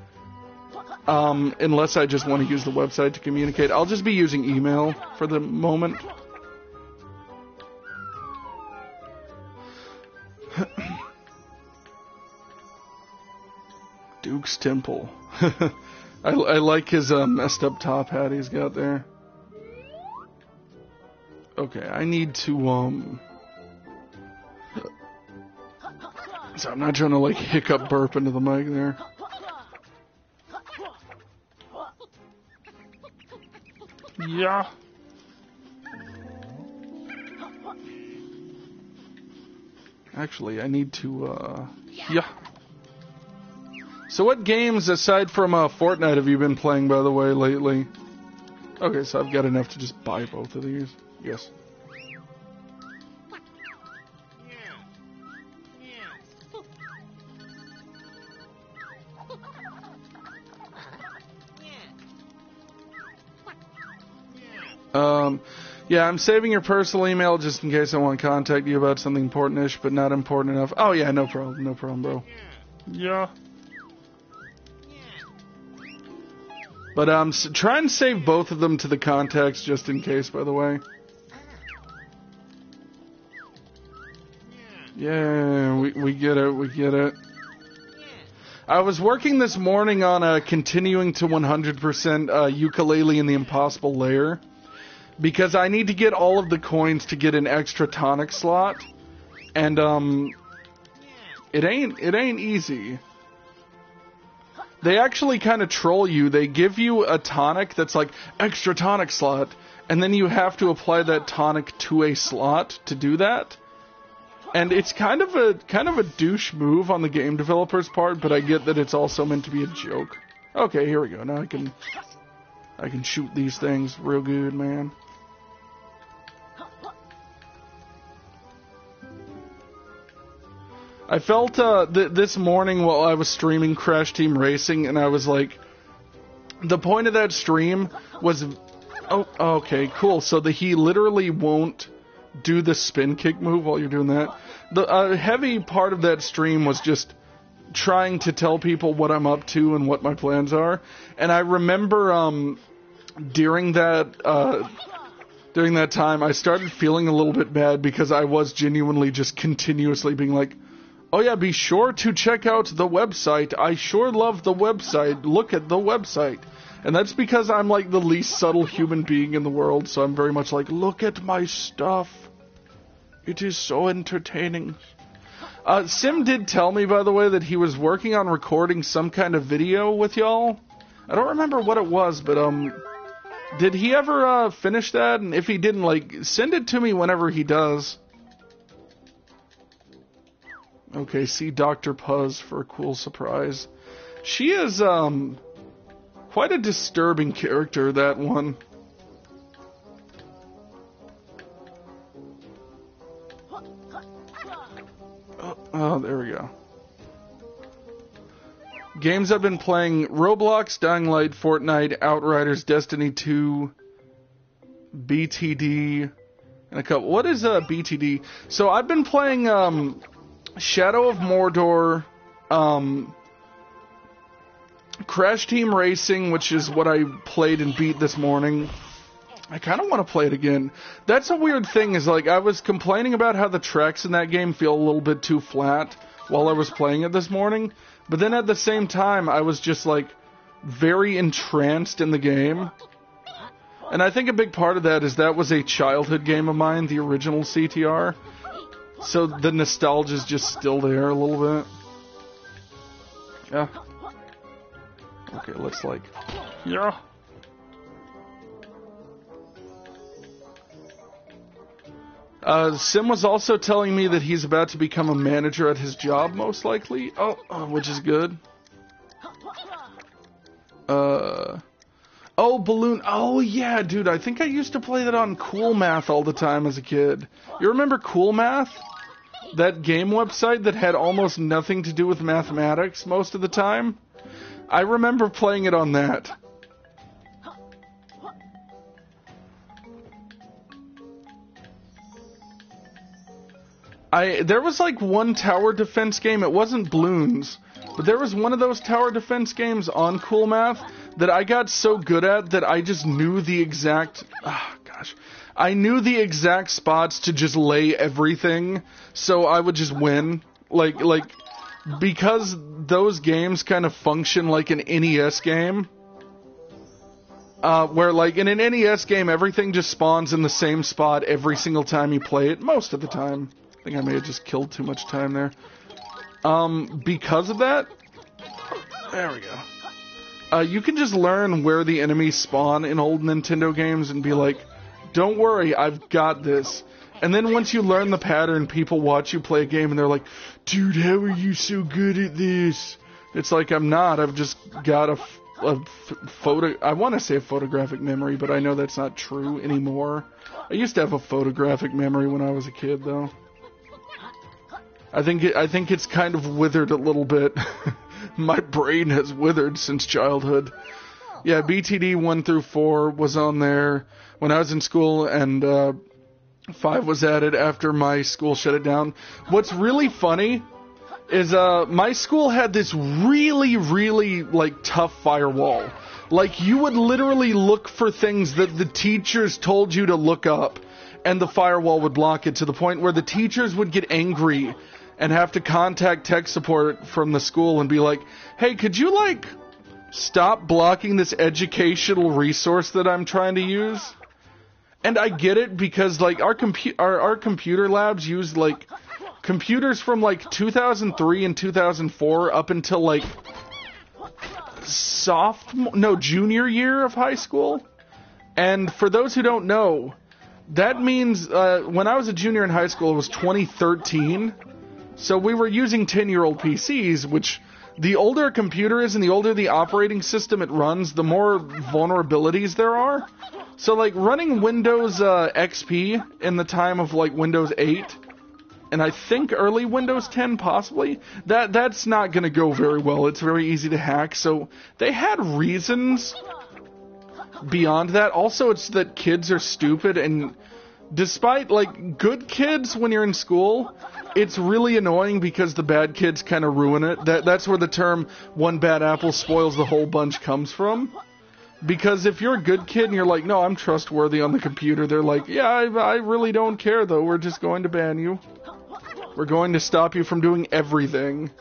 unless I just want to use the website to communicate, I'll just be using email for the moment. Duke's Temple. I like his messed up top hat he's got there. Okay, I need to so I'm not trying to like hiccup burp into the mic there. Yeah. Actually, I need to yeah. So what games aside from Fortnite have you been playing, by the way, lately? Okay, so I've got enough to just buy both of these. Yes. Yeah, I'm saving your personal email just in case I want to contact you about something important-ish, but not important enough. Oh yeah, no problem, bro. Yeah. But try and save both of them to the contacts just in case, by the way. Yeah, we get it, we get it. I was working this morning on continuing to 100% Yooka-Laylee in the Impossible Lair, because I need to get all of the coins to get an extra tonic slot, and it ain't easy. They actually kind of troll you. They give you a tonic that's like extra tonic slot, and then you have to apply that tonic to a slot to do that. And it's kind of a douche move on the game developer's part, but I get that it's also meant to be a joke. Okay, here we go. Now I can shoot these things real good, man. I felt this morning while I was streaming Crash Team Racing, and I was like, the point of that stream was, oh, okay, cool. So he literally won't do the spin kick move while you're doing that. The heavy part of that stream was just trying to tell people what I'm up to and what my plans are. And I remember during that time, I started feeling a little bit bad because I was genuinely just continuously being like, oh yeah, be sure to check out the website. I sure love the website. Look at the website. And that's because I'm like the least subtle human being in the world, so I'm very much like, look at my stuff. It is so entertaining. Sim did tell me, by the way, that he was working on recording some kind of video with y'all. I don't remember what it was, but did he ever finish that? And if he didn't, like, send it to me whenever he does. Okay, see Dr. Puzz for a cool surprise. She is quite a disturbing character, that one. Oh, there we go. Games I've been playing: Roblox, Dying Light, Fortnite, Outriders, Destiny 2, BTD, and a couple. What is BTD? So I've been playing Shadow of Mordor, Crash Team Racing, which is what I played and beat this morning. I kind of want to play it again. That's a weird thing, is like, I was complaining about how the tracks in that game feel a little bit too flat while I was playing it this morning, but then at the same time, I was just like, very entranced in the game. And I think a big part of that is that was a childhood game of mine, the original CTR. So the nostalgia's just still there a little bit. Yeah. Okay, let's like... Yeah. Sim was also telling me that he's about to become a manager at his job, most likely. Oh, which is good. Oh, Balloon. Oh, yeah, dude. I think I used to play that on Cool Math all the time as a kid. You remember Cool Math? That game website that had almost nothing to do with mathematics most of the time? I remember playing it on that. There was like one tower defense game. It wasn't Bloons, but there was one of those tower defense games on Cool Math that I got so good at that I just knew the exact... I knew the exact spots to just lay everything, so I would just win. Like, because those games kind of function like an NES game, where like in an NES game, everything just spawns in the same spot every single time you play it, most of the time. I think I may have just killed too much time there. Because of that, there we go. You can just learn where the enemies spawn in old Nintendo games and be like, don't worry, I've got this. And then once you learn the pattern, people watch you play a game and they're like, dude, how are you so good at this? It's like, I'm not. I've just got a photo. I want to say a photographic memory, but I know that's not true anymore. I used to have a photographic memory when I was a kid, though. I think it's kind of withered a little bit. My brain has withered since childhood. Yeah, BTD 1 through 4 was on there when I was in school, and 5 was added after my school shut it down. What's really funny is my school had this really, really, like, tough firewall. Like, you would literally look for things that the teachers told you to look up, and the firewall would block it to the point where the teachers would get angry and have to contact tech support from the school and be like, hey, could you, like, stop blocking this educational resource that I'm trying to use? And I get it because, like, our computer labs used, like, computers from, like, 2003 and 2004 up until, like, junior year of high school. And for those who don't know, that means when I was a junior in high school, it was 2013. So we were using 10-year-old PCs, which the older a computer is and the older the operating system it runs, the more vulnerabilities there are. So, like, running Windows XP in the time of, like, Windows 8, and I think early Windows 10 possibly, that's not going to go very well. It's very easy to hack. So they had reasons beyond that. Also, it's that kids are stupid, and despite, like, good kids when you're in school, it's really annoying because the bad kids kind of ruin it. That's where the term one bad apple spoils the whole bunch comes from. Because if you're a good kid and you're like, no, I'm trustworthy on the computer, they're like, yeah, I really don't care, though. We're just going to ban you. We're going to stop you from doing everything.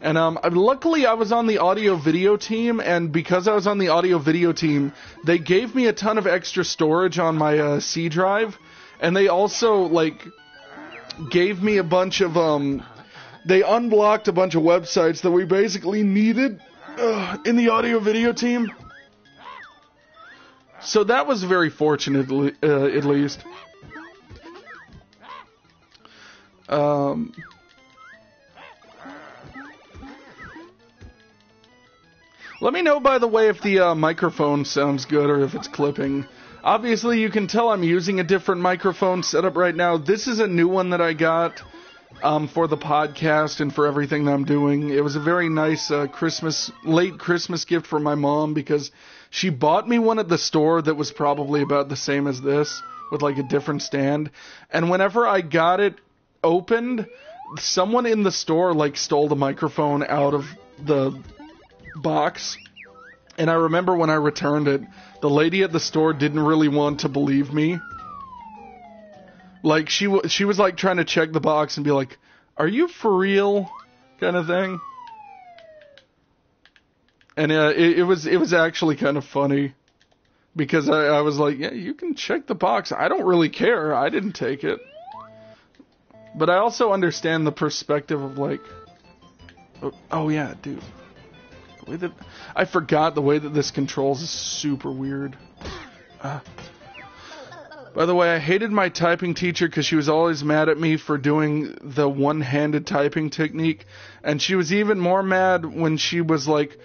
And luckily I was on the audio-video team, and because I was on the audio-video team, they gave me a ton of extra storage on my C drive, and they also, like, gave me a bunch of, they unblocked a bunch of websites that we basically needed in the audio-video team. So that was very fortunate, at least. Let me know, by the way, if the microphone sounds good or if it's clipping. Obviously, you can tell I'm using a different microphone setup right now. This is a new one that I got for the podcast and for everything that I'm doing. It was a very nice late Christmas gift for my mom because she bought me one at the store that was probably about the same as this with, like, a different stand. And whenever I got it opened, someone in the store, like, stole the microphone out of the box. And I remember when I returned it, the lady at the store didn't really want to believe me. Like, she was, like, trying to check the box and be like, are you for real? Kind of thing. And it was actually kind of funny. Because I was like, yeah, you can check the box. I don't really care. I didn't take it. But I also understand the perspective of, like, oh yeah, dude. The way that I forgot the way that this controls is super weird. By the way, I hated my typing teacher because she was always mad at me for doing the one-handed typing technique. And she was even more mad when she was like,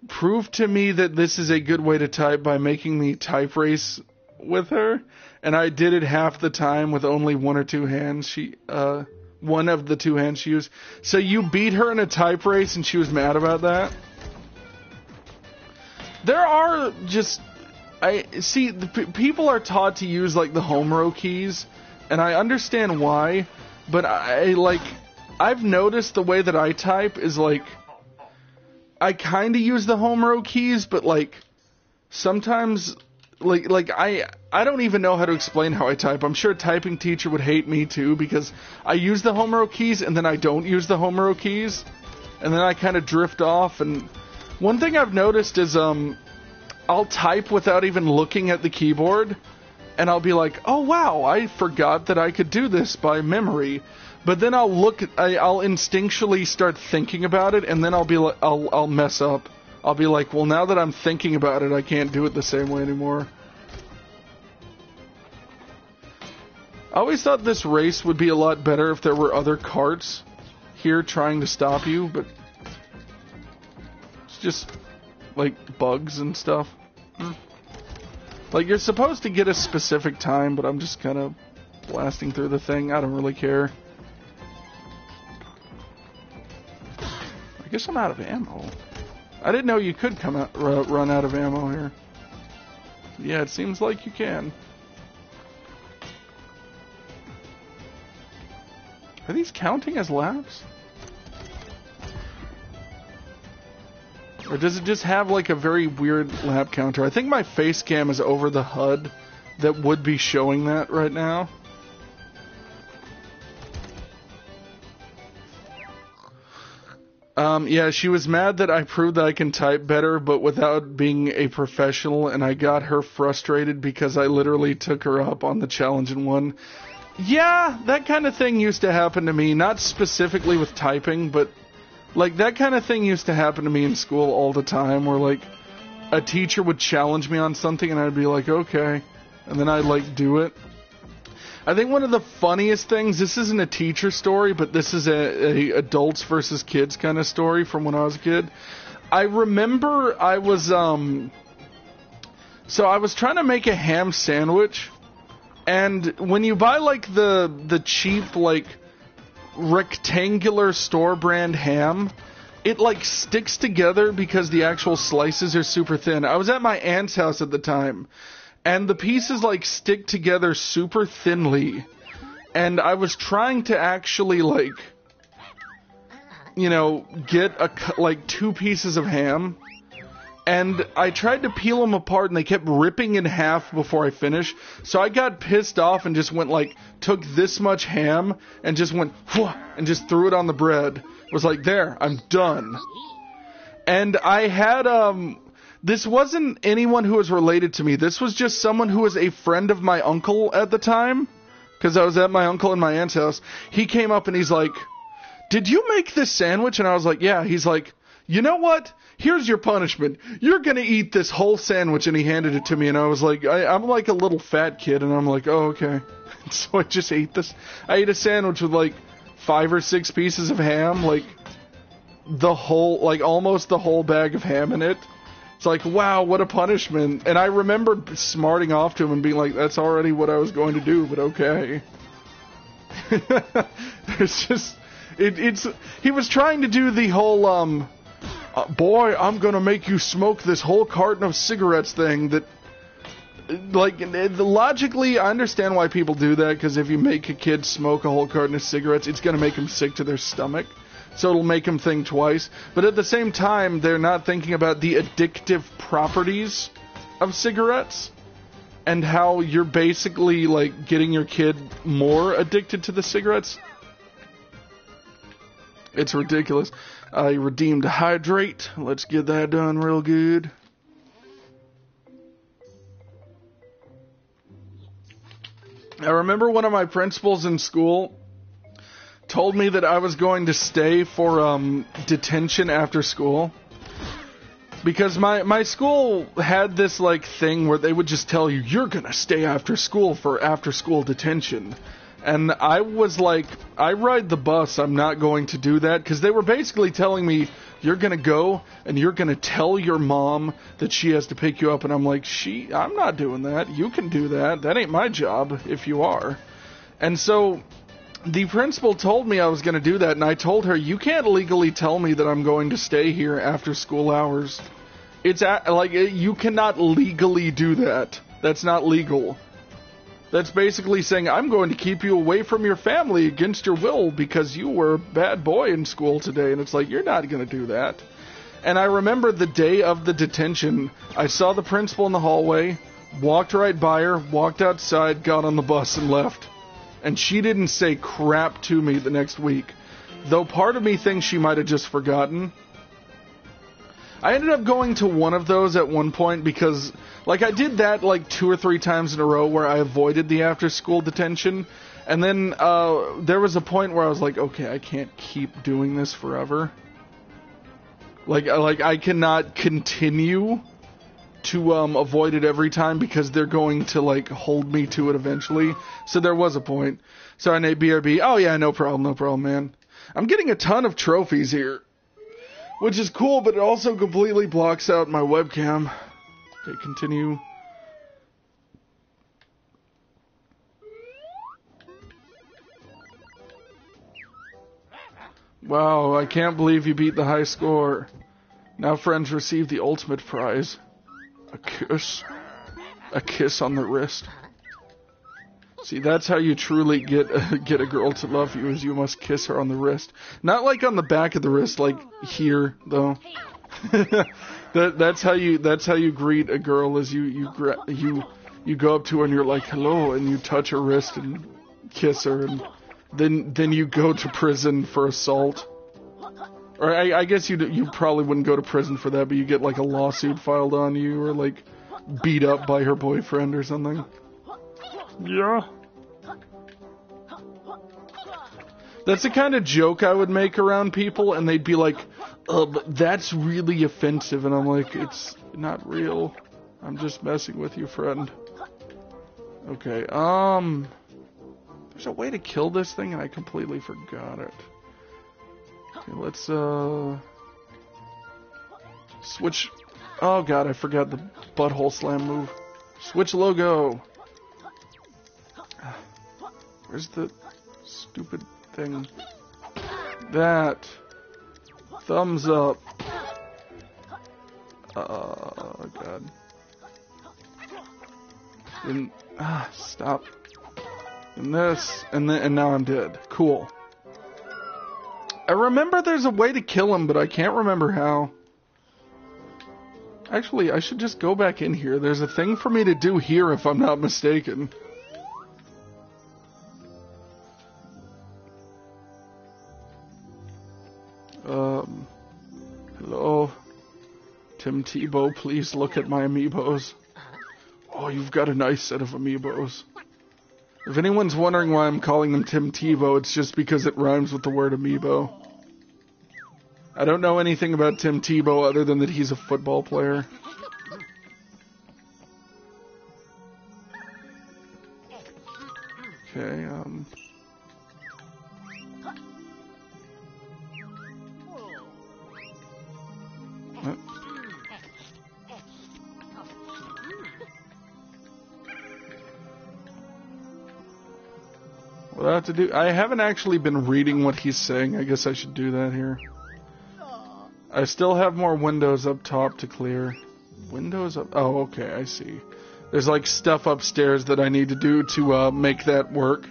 prove to me that this is a good way to type by making me type race with her. And I did it half the time with only one or two hands. One of the two hands she used. So you beat her in a type race and she was mad about that? There are just... people are taught to use, like, the home row keys, and I understand why, but I've noticed the way that I type is, like, I kind of use the home row keys, but, like, sometimes, I don't even know how to explain how I type. I'm sure a typing teacher would hate me, too, because I use the home row keys, and then I don't use the home row keys, and then I kind of drift off, and one thing I've noticed is, I'll type without even looking at the keyboard, and I'll be like, oh wow, I forgot that I could do this by memory. But then I'll instinctually start thinking about it, and then I'll mess up. I'll be like, well, now that I'm thinking about it, I can't do it the same way anymore. I always thought this race would be a lot better if there were other carts here trying to stop you, but it's just, like, bugs and stuff. Like, you're supposed to get a specific time, but I'm just kind of blasting through the thing. I don't really care. I guess I'm out of ammo. I didn't know you could run out of ammo here. Yeah, it seems like you can. Are these counting as laps? Or does it just have, like, a very weird lap counter? I think my face cam is over the HUD that would be showing that right now. Yeah, she was mad that I proved that I can type better, but without being a professional, and I got her frustrated because I literally took her up on the challenge and won. Yeah, that kind of thing used to happen to me, not specifically with typing, but, like, that kind of thing used to happen to me in school all the time, where, like, a teacher would challenge me on something, and I'd be like, okay, and then I'd, like, do it. I think one of the funniest things, this isn't a teacher story, but this is a adults versus kids kind of story from when I was a kid. I remember I was, so I was trying to make a ham sandwich, and when you buy, like, the cheap, like, rectangular store brand ham, it, like, sticks together because the actual slices are super thin. I was at my aunt's house at the time, and the pieces, like, stick together super thinly. And I was trying to actually, like, you know, get, like, 2 pieces of ham. And I tried to peel them apart, and they kept ripping in half before I finished. So I got pissed off and just went, like, took this much ham and just went, whoosh, and just threw it on the bread. Was like, there, I'm done. And I had, this wasn't anyone who was related to me. This was just someone who was a friend of my uncle at the time. Because I was at my uncle and my aunt's house. He came up and he's like, did you make this sandwich? And I was like, yeah. He's like, you know what? Here's your punishment. You're going to eat this whole sandwich. And he handed it to me. And I was like, I'm like a little fat kid. And I'm like, oh, okay. So I just ate this. I ate a sandwich with like 5 or 6 pieces of ham. Like the whole, like almost the whole bag of ham in it. It's like, wow, what a punishment. And I remember smarting off to him and being like, that's already what I was going to do, but okay. It's just, he was trying to do the whole, boy, I'm going to make you smoke this whole carton of cigarettes thing that, like, logically, I understand why people do that, because if you make a kid smoke a whole carton of cigarettes, it's going to make them sick to their stomach. So it'll make them think twice. But at the same time, they're not thinking about the addictive properties of cigarettes and how you're basically, like, getting your kid more addicted to the cigarettes. It's ridiculous. I redeemed hydrate. Let's get that done real good. I remember one of my principals in school told me that I was going to stay for detention after school, because my school had this like thing where they would just tell you, you're gonna stay after school for after school detention. And I was like, I ride the bus, I'm not going to do that, because they were basically telling me, you're gonna go and you're gonna tell your mom that she has to pick you up. And I'm like, I'm not doing that. You can do that. That ain't my job if you are. And so the principal told me I was going to do that, and I told her, you can't legally tell me that I'm going to stay here after school hours. It's like, you cannot legally do that. That's not legal. That's basically saying, I'm going to keep you away from your family against your will because you were a bad boy in school today. And it's like, you're not going to do that. And I remember the day of the detention, I saw the principal in the hallway, walked right by her, walked outside, got on the bus, and left. And she didn't say crap to me the next week. Though part of me thinks she might have just forgotten. I ended up going to one of those at one point because, like, I did that like 2 or 3 times in a row where I avoided the after-school detention. And then there was a point where I was like, okay, I can't keep doing this forever. Like I cannot continue to avoid it every time because they're going to, like, hold me to it eventually. So there was a point. Sorry, Nate, BRB. Oh, yeah, no problem, man. I'm getting a ton of trophies here, which is cool, but it also completely blocks out my webcam. Okay, continue. Wow, I can't believe you beat the high score. Now friends receive the ultimate prize. A kiss. A kiss on the wrist. See, that's how you truly get a girl to love you, is you must kiss her on the wrist. Not like on the back of the wrist, like here, though. That's how you greet a girl, is you you go up to her and you're like, hello, and you touch her wrist and kiss her, and then you go to prison for assault. Or I guess you probably wouldn't go to prison for that, but you get like a lawsuit filed on you, or like beat up by her boyfriend or something. Yeah. That's the kind of joke I would make around people, and they'd be like, but that's really offensive, and I'm like, it's not real. I'm just messing with you, friend. Okay, there's a way to kill this thing, and I completely forgot it. Okay, let's, switch. Oh god, I forgot the butthole slam move. Switch logo. Where's the stupid thing? That. Thumbs up. Oh god. And, stop. And this, and now I'm dead. Cool. I remember there's a way to kill him, but I can't remember how. Actually, I should just go back in here. There's a thing for me to do here, if I'm not mistaken. Hello? Tim Tebow, please look at my amiibos. Oh, you've got a nice set of amiibos. If anyone's wondering why I'm calling them Tim Tebow, it's just because it rhymes with the word amiibo. I don't know anything about Tim Tebow other than that he's a football player. Okay, what I have to do... I haven't actually been reading what he's saying. I guess I should do that here. I still have more windows up top to clear. Windows up... Oh, okay, I see. There's like stuff upstairs that I need to do to make that work.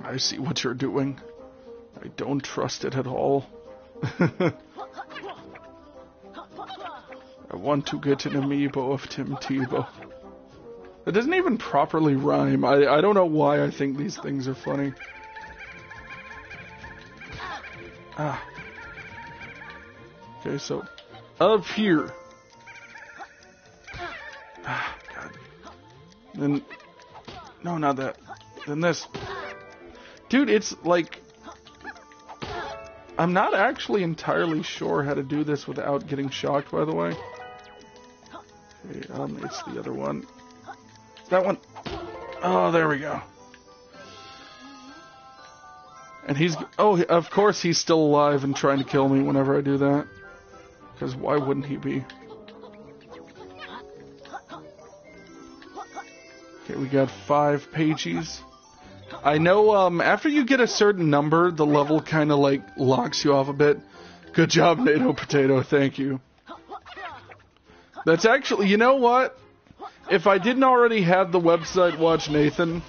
I see what you're doing. I don't trust it at all. I want to get an amiibo of Tim Tebow. It doesn't even properly rhyme. I don't know why I think these things are funny. Ah. Okay, so up here. Ah, God. Then, no, not that. Then this. Dude, it's like, I'm not actually entirely sure how to do this without getting shocked, by the way. Okay, it's the other one. That one. Oh, there we go. And he's, oh, of course he's still alive and trying to kill me whenever I do that. Because why wouldn't he be? Okay, we got 5 pages. I know, after you get a certain number, the level kind of, like, locks you off a bit. Good job, NATO Potato, thank you. That's actually, you know what? If I didn't already have the website Watch Nathan,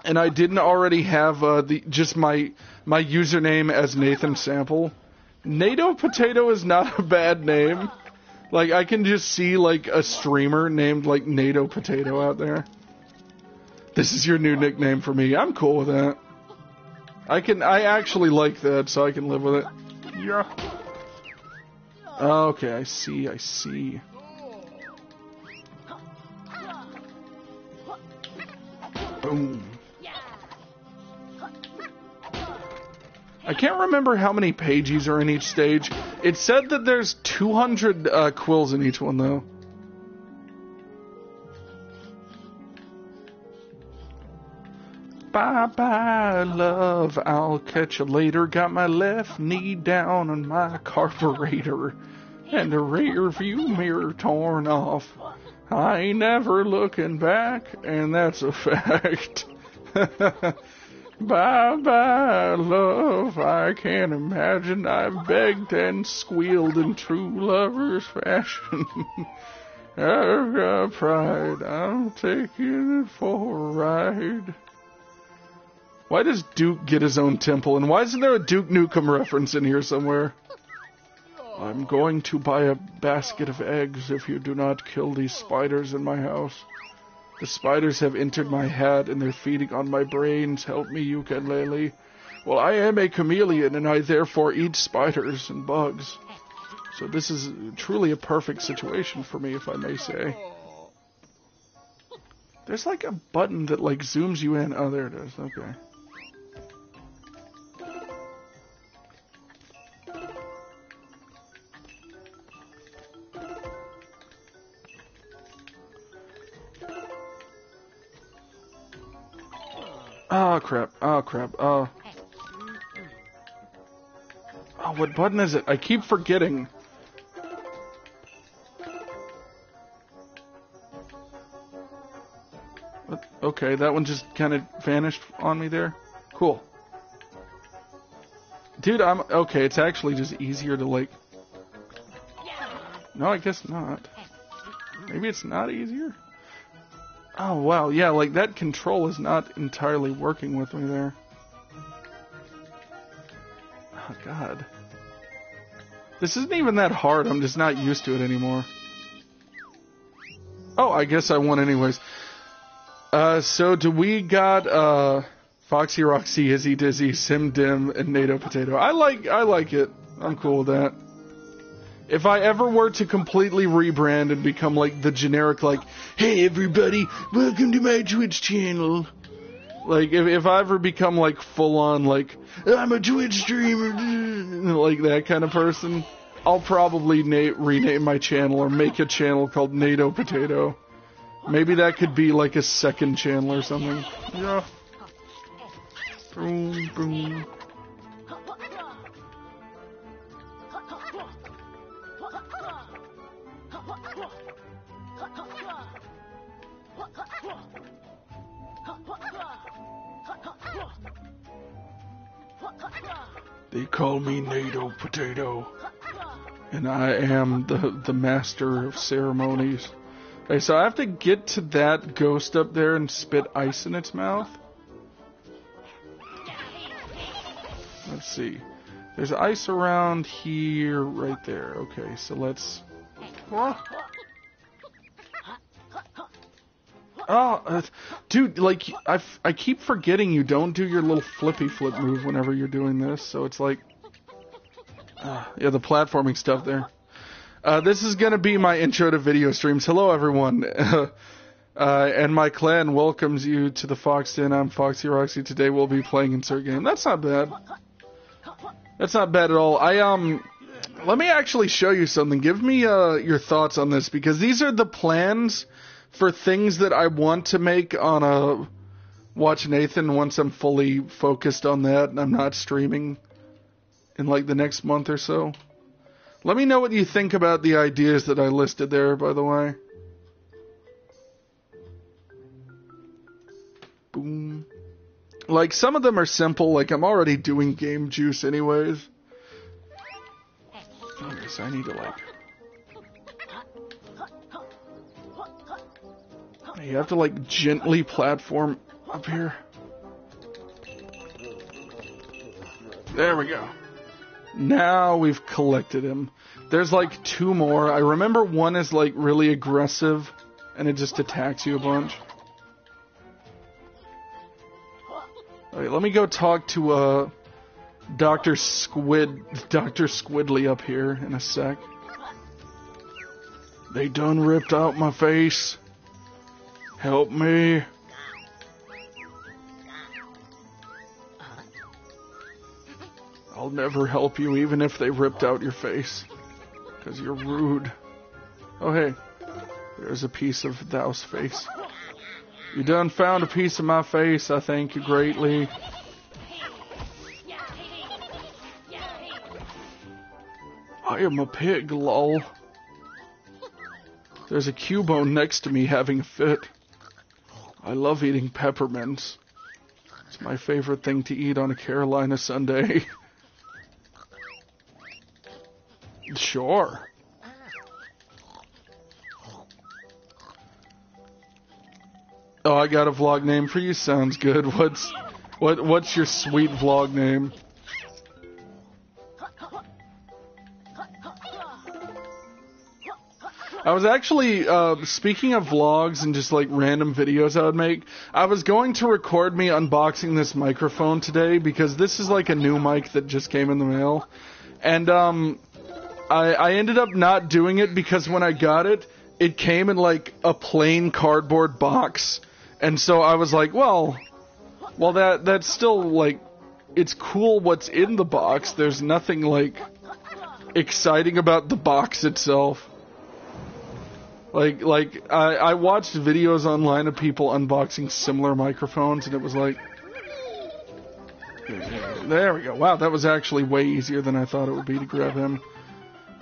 and I didn't already have just my username as Nathan Sample, NATO Potato is not a bad name. Like, I can just see, like, a streamer named, like, NATO Potato out there. This is your new nickname for me. I'm cool with that. I actually like that, so I can live with it. Yeah. Okay, I see. Boom. I can't remember how many pages are in each stage. It said that there's 200 quills in each one, though. Bye-bye, love, I'll catch you later. Got my left knee down on my carburetor, and the rear view mirror torn off. I ain't never looking back, and that's a fact. Bye-bye, love, I can't imagine I've begged and squealed in true lover's fashion. I've got pride, I'll take you for a ride. Why does Duke get his own temple, and why isn't there a Duke Nukem reference in here somewhere? I'm going to buy a basket of eggs if you do not kill these spiders in my house. The spiders have entered my hat and they're feeding on my brains. Help me, Yooka-Laylee. Well, I am a chameleon and I therefore eat spiders and bugs. So this is truly a perfect situation for me, if I may say. There's like a button that like zooms you in. Oh, there it is. Okay. Oh, crap. Oh, crap. Oh, what button is it? I keep forgetting. What? Okay, that one just kind of vanished on me there. Cool. Dude, okay, it's actually just easier to, like... No, I guess not. Maybe it's not easier? Oh, wow, yeah, like, that control is not entirely working with me there. Oh, God. This isn't even that hard, I'm just not used to it anymore. Oh, I guess I won anyways. So do we got, Foxy Roxy, Izzy Dizzy, Sim Dim, and NATO Potato. I like it. I'm cool with that. If I ever were to completely rebrand and become like the generic, like, hey everybody, welcome to my Twitch channel. Like, if I ever become like full on, like, I'm a Twitch streamer, like that kind of person, I'll probably rename my channel or make a channel called NATO Potato. Maybe that could be like a second channel or something. Yeah. Boom, boom. They call me NATO Potato, and I am the master of ceremonies. Okay, so I have to get to that ghost up there and spit ice in its mouth. Let's see. There's ice around here, right there. Okay, so let's... Oh, dude, like, I keep forgetting you don't do your little flippy flip move whenever you're doing this, so it's like... yeah, the platforming stuff there. This is gonna be my intro to video streams. Hello, everyone. And my clan welcomes you to the Fox Den. I'm Foxy Roxy. Today we'll be playing Insert Game. That's not bad. That's not bad at all. Let me actually show you something. Give me, your thoughts on this, because these are the plans for things that I want to make on Watch Nathan once I'm fully focused on that and I'm not streaming in like the next month or so. Let me know what you think about the ideas that I listed there, by the way. Boom. Like, some of them are simple, like I'm already doing Game Juice anyways. Okay, so I need to like... You have to like gently platform up here. There we go. Now we've collected him. There's like 2 more. I remember one is like really aggressive and it just attacks you a bunch. Alright, let me go talk to Dr. Squidly up here in a sec. They done ripped out my face. Help me. I'll never help you even if they ripped out your face. 'Cause you're rude. Oh hey, there's a piece of thou's face. You done found a piece of my face, I thank you greatly. I am a pig, lol. There's a Cubone next to me having a fit. I love eating peppermints. It's my favorite thing to eat on a Carolina Sunday. Sure. Oh, I got a vlog name for you. Sounds good. What's your sweet vlog name? I was actually, speaking of vlogs and just like random videos I would make, I was going to record me unboxing this microphone today because this is like a new mic that just came in the mail. And, I ended up not doing it because when I got it, it came in like a plain cardboard box. And so I was like, well, that's still like, it's cool what's in the box. There's nothing like exciting about the box itself. Like I watched videos online of people unboxing similar microphones, and it was like, there we go. Wow, that was actually way easier than I thought it would be to grab him.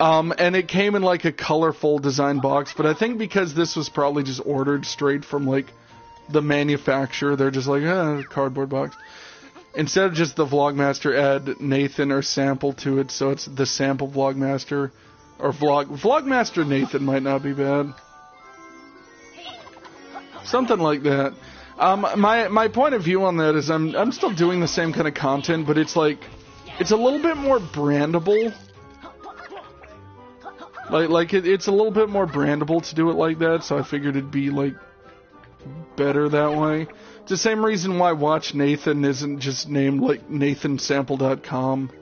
And it came in like a colorful design box, but I think because this was probably just ordered straight from like the manufacturer, they're just like, cardboard box. Instead of just the Vlogmaster, add Nathan or sample to it, so it's the sample Vlogmaster. Or Vlogmaster Nathan might not be bad. Something like that. My point of view on that is I'm still doing the same kind of content, but it's like, it's a little bit more brandable. It's a little bit more brandable to do it like that, so I figured it'd be like better that way. It's the same reason why Watch Nathan isn't just named like nathansample.com,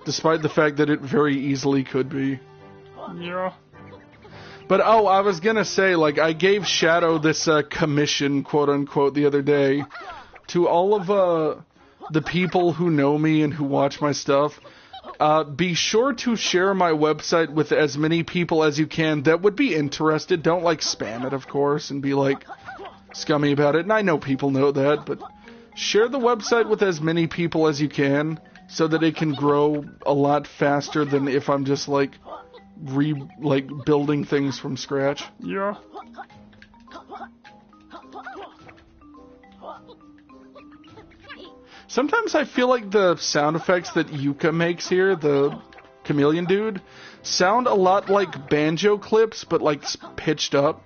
despite the fact that it very easily could be. Yeah. But, I was gonna say, like, I gave Shadow this, commission, quote-unquote, the other day, to all of, the people who know me and who watch my stuff. Be sure to share my website with as many people as you can that would be interested. Don't, like, spam it, of course, and be, like, scummy about it. And I know people know that, but share the website with as many people as you can so that it can grow a lot faster than if I'm just, like, building things from scratch. Yeah. Sometimes I feel like the sound effects that Yuka makes here, the chameleon dude, sound a lot like banjo clips, but like pitched up.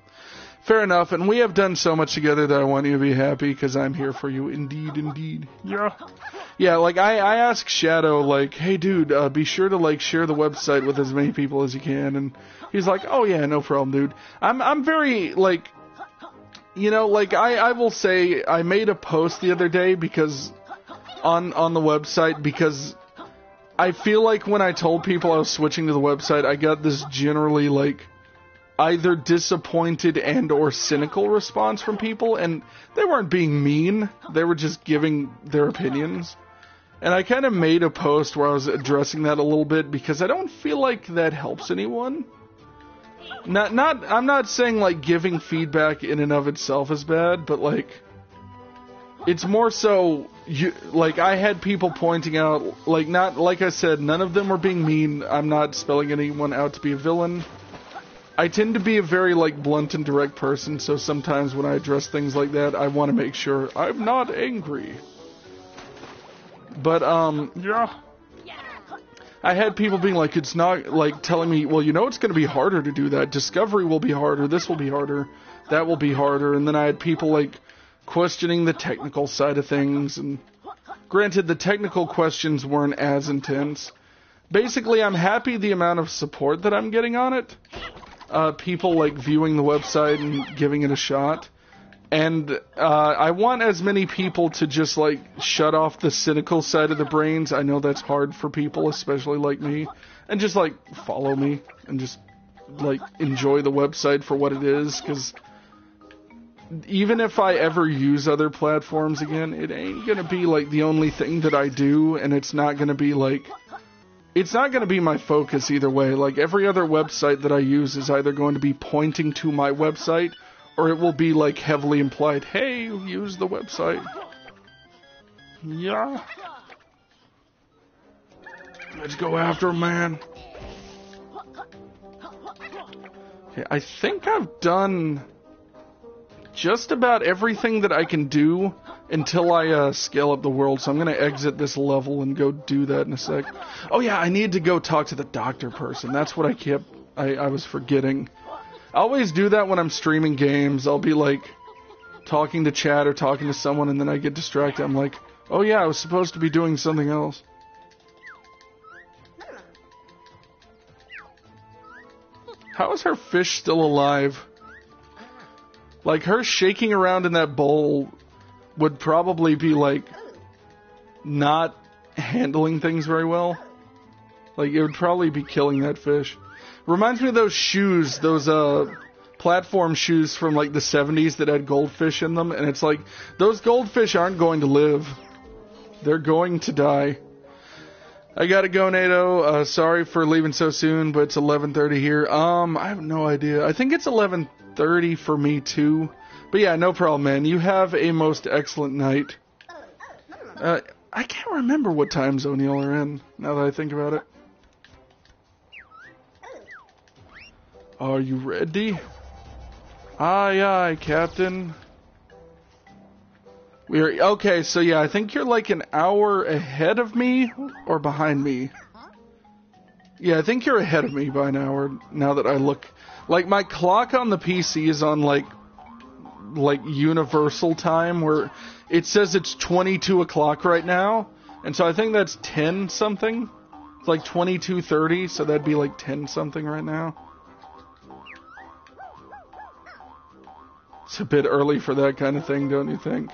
Fair enough, and we have done so much together that I want you to be happy, because I'm here for you, indeed, indeed. Yeah. Yeah, like, I asked Shadow, like, hey, dude, be sure to, like, share the website with as many people as you can, and he's like, oh, yeah, no problem, dude. I'm very, like, you know, like, I will say, I made a post the other day because, on the website, because I feel like when I told people I was switching to the website, I got this generally, like, either disappointed and or cynical response from people, and they weren't being mean, they were just giving their opinions. And I kind of made a post where I was addressing that a little bit, because I don't feel like that helps anyone. I'm not saying, like, giving feedback in and of itself is bad, but, like, it's more so, like, I had people pointing out, like, not, like I said, none of them were being mean, I'm not spelling anyone out to be a villain. I tend to be a very, like, blunt and direct person, so sometimes when I address things like that, I want to make sure I'm not angry. But, yeah. I had people being like, it's not, like, telling me, well, you know it's going to be harder to do that. Discovery will be harder, this will be harder, that will be harder. And then I had people, like, questioning the technical side of things. And granted, the technical questions weren't as intense. Basically, I'm happy the amount of support that I'm getting on it. People, like, viewing the website and giving it a shot. And I want as many people to just, like, shut off the cynical side of the brains. I know that's hard for people, especially like me. And just, like, follow me and just, like, enjoy the website for what it is. Because even if I ever use other platforms again, it ain't going to be, like, the only thing that I do. And it's not going to be, like... It's not going to be my focus either way. Like, every other website that I use is either going to be pointing to my website, or it will be, like, heavily implied, hey, use the website. Yeah. Let's go after him, man. Okay, I think I've done just about everything that I can do until I scale up the world, so I'm going to exit this level and go do that in a sec. Oh yeah, I need to go talk to the doctor person. That's what I was forgetting. I always do that when I'm streaming games. I'll be like talking to chat or talking to someone, and then I get distracted. I'm like, oh yeah, I was supposed to be doing something else. How is her fish still alive? Like, her shaking around in that bowl would probably be, like, not handling things very well. Like, it would probably be killing that fish. Reminds me of those shoes, those, platform shoes from, like, the 70s that had goldfish in them. And it's like, those goldfish aren't going to live. They're going to die. I gotta go, NATO. Sorry for leaving so soon, but it's 11:30 here. I have no idea. I think it's 11:30 for me, too. But yeah, no problem, man. You have a most excellent night. I can't remember what time zone y'all are in, now that I think about it. Are you ready? Aye, aye, Captain. Okay, so yeah, I think you're like an hour ahead of me, or behind me. Yeah, I think you're ahead of me by an hour, now that I look. Like, my clock on the PC is on, like universal time, where it says it's 22 o'clock right now, and so I think that's 10 something. It's like 22:30, so that'd be like 10 something right now. It's a bit early for that kind of thing, don't you think?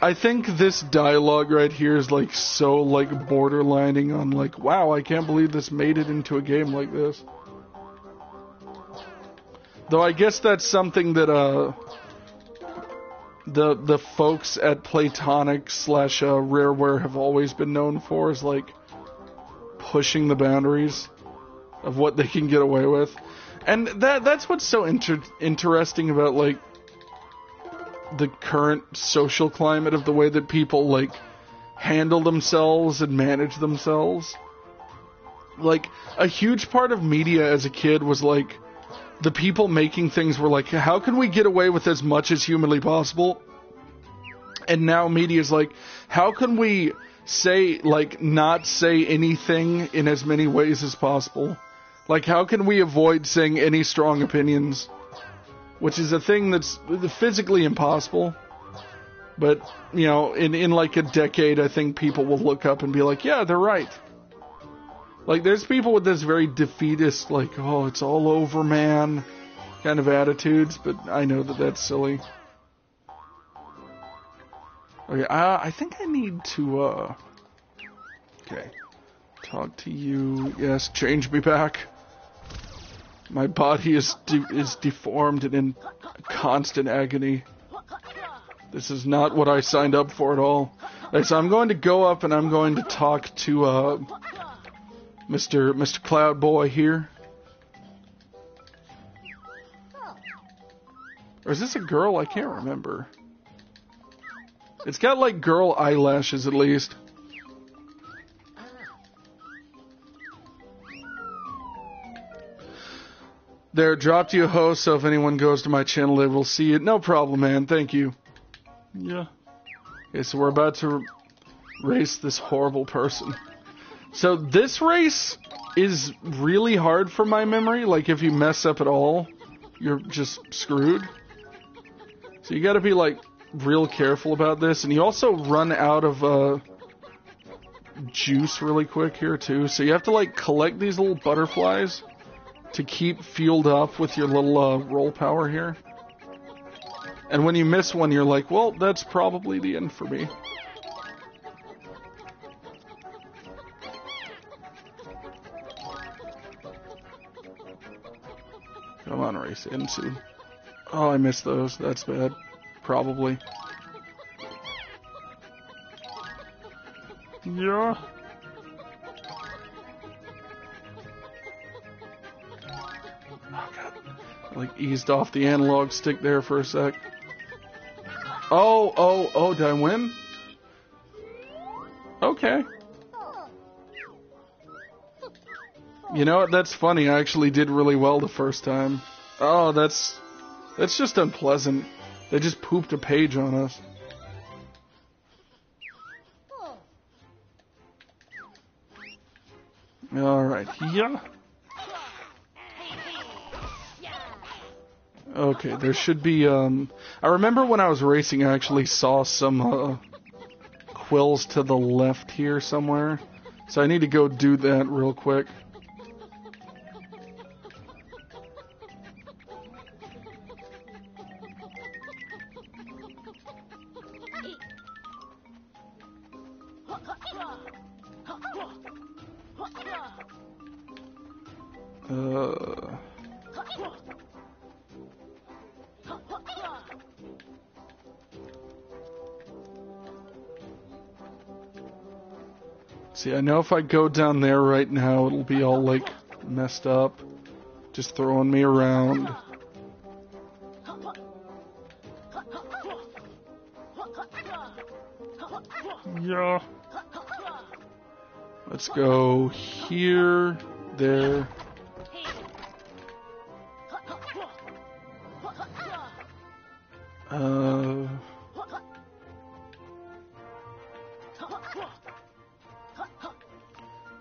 I think this dialogue right here is like so like borderlining on like, wow, I can't believe this made it into a game like this. Though I guess that's something that the folks at Playtonic / Rareware have always been known for, is like pushing the boundaries of what they can get away with. And that's what's so interesting about like the current social climate of the way that people like handle themselves and manage themselves. Like, a huge part of media as a kid was like, the people making things were like, how can we get away with as much as humanly possible? And now media's like, how can we say, like, not say anything in as many ways as possible? Like, how can we avoid saying any strong opinions? Which is a thing that's physically impossible. But, you know, in like a decade, I think people will look up and be like, yeah, they're right. Like, there's people with this very defeatist, like, oh, it's all over, man, kind of attitudes, but I know that that's silly. Okay, I think I need to, okay, talk to you, yes, change me back. My body is deformed and in constant agony. This is not what I signed up for at all. Right, so I'm going to go up and I'm going to talk to, Mr. Cloud Boy here. Or is this a girl? I can't remember. It's got like girl eyelashes at least. There, dropped you a host, so if anyone goes to my channel, they will see it. No problem, man. Thank you. Yeah. Okay, so we're about to race this horrible person. So this race is really hard from my memory. Like, if you mess up at all, you're just screwed. So you gotta be, like, real careful about this. And you also run out of, juice really quick here, too. So you have to, like, collect these little butterflies to keep fueled up with your little, roll power here. And when you miss one, you're like, well, that's probably the end for me. Come on, race into. Oh, I missed those. That's bad. Probably. Yeah. Oh, God. I, like, eased off the analog stick there for a sec. Oh, did I win? Okay. You know what, that's funny, I actually did really well the first time. Oh, that's just unpleasant. They just pooped a page on us. Alright, yeah. Okay, there should be, I remember when I was racing, I actually saw some, quills to the left here somewhere. So I need to go do that real quick. See, I know if I go down there right now, it'll be all, like, messed up. Just throwing me around. Yeah. Let's go here, there.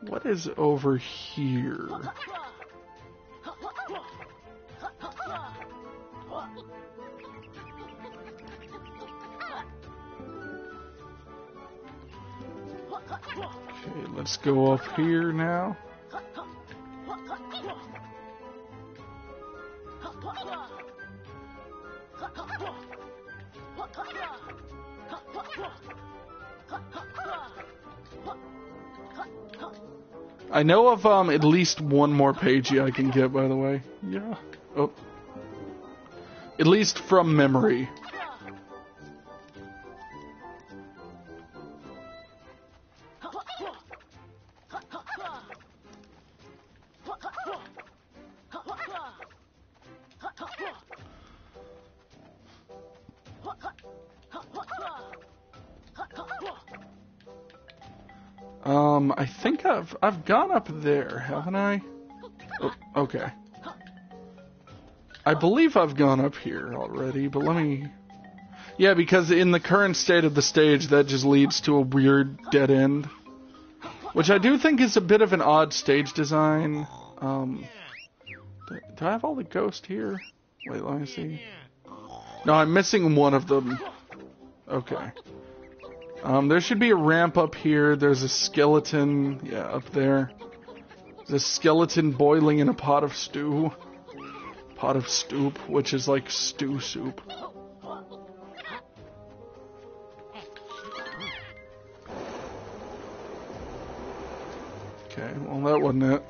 What is over here? Okay, let's go up here now. I know of at least one more pagey I can get, by the way. Yeah. Oh. At least from memory. I think I've gone up there, haven't I? Oh, okay. I believe I've gone up here already, but let me... Yeah, because in the current state of the stage, that just leads to a weird dead end. Which I do think is a bit of an odd stage design. Do I have all the ghosts here? Wait, let me see. No, I'm missing one of them. Okay. There should be a ramp up here. There's a skeleton, yeah, up there. There's a skeleton boiling in a pot of stew. Pot of stoop, which is like stew soup. Okay, well that wasn't it.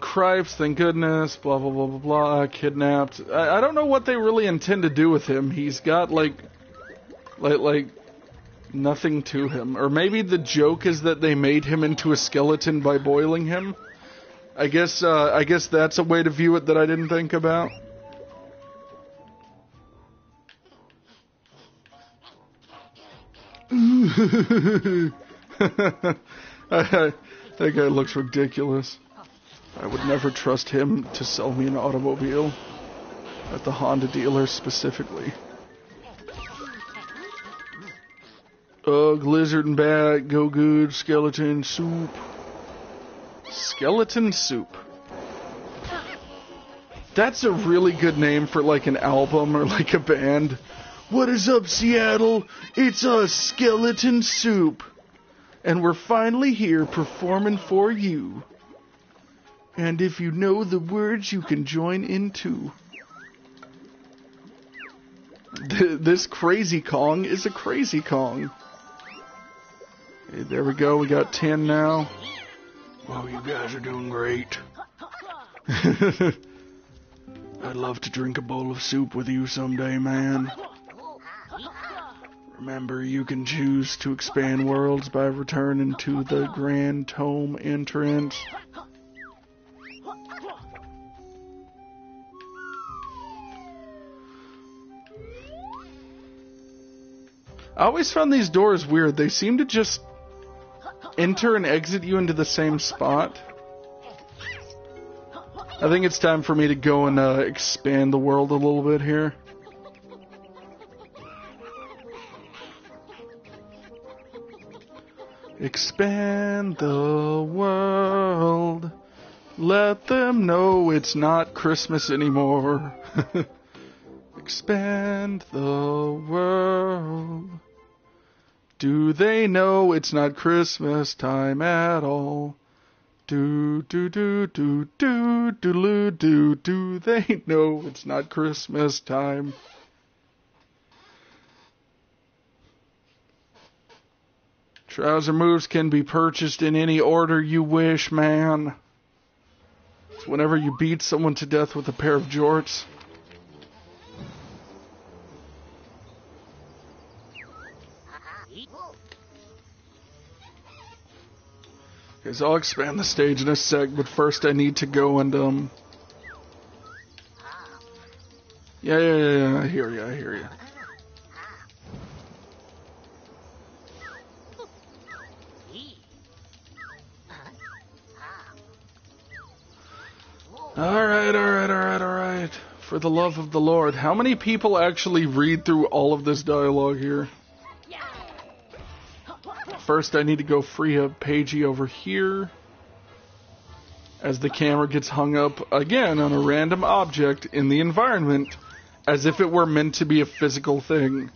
Cripes, thank goodness, blah blah blah blah blah, kidnapped. I don't know what they really intend to do with him. He's got like nothing to him. Or maybe the joke is that they made him into a skeleton by boiling him. I guess that's a way to view it that I didn't think about. That guy looks ridiculous. I would never trust him to sell me an automobile. At the Honda dealer specifically. Ugh, lizard and bat, go good, skeleton soup. Skeleton soup. That's a really good name for like an album or like a band. What is up, Seattle? It's us, Skeleton Soup. And we're finally here performing for you. And if you know the words, you can join in too. This Crazy Kong is a Crazy Kong. Okay, there we go, we got 10 now. Wow, you guys are doing great. I'd love to drink a bowl of soup with you someday, man. Remember, you can choose to expand worlds by returning to the Grand Tome entrance. I always found these doors weird. They seem to just enter and exit you into the same spot. I think it's time for me to go and expand the world a little bit here. Expand the world. Let them know it's not Christmas anymore. Expand the world. Do they know it's not Christmas time at all? Do do do do do do do do they know it's not Christmas time? Trouser moves can be purchased in any order you wish, man. It's whenever you beat someone to death with a pair of jorts. Okay, so I'll expand the stage in a sec, but first I need to go and, Yeah, I hear you. Alright. For the love of the Lord. How many people actually read through all of this dialogue here? First, I need to go free a Pagey over here. As the camera gets hung up again on a random object in the environment, as if it were meant to be a physical thing.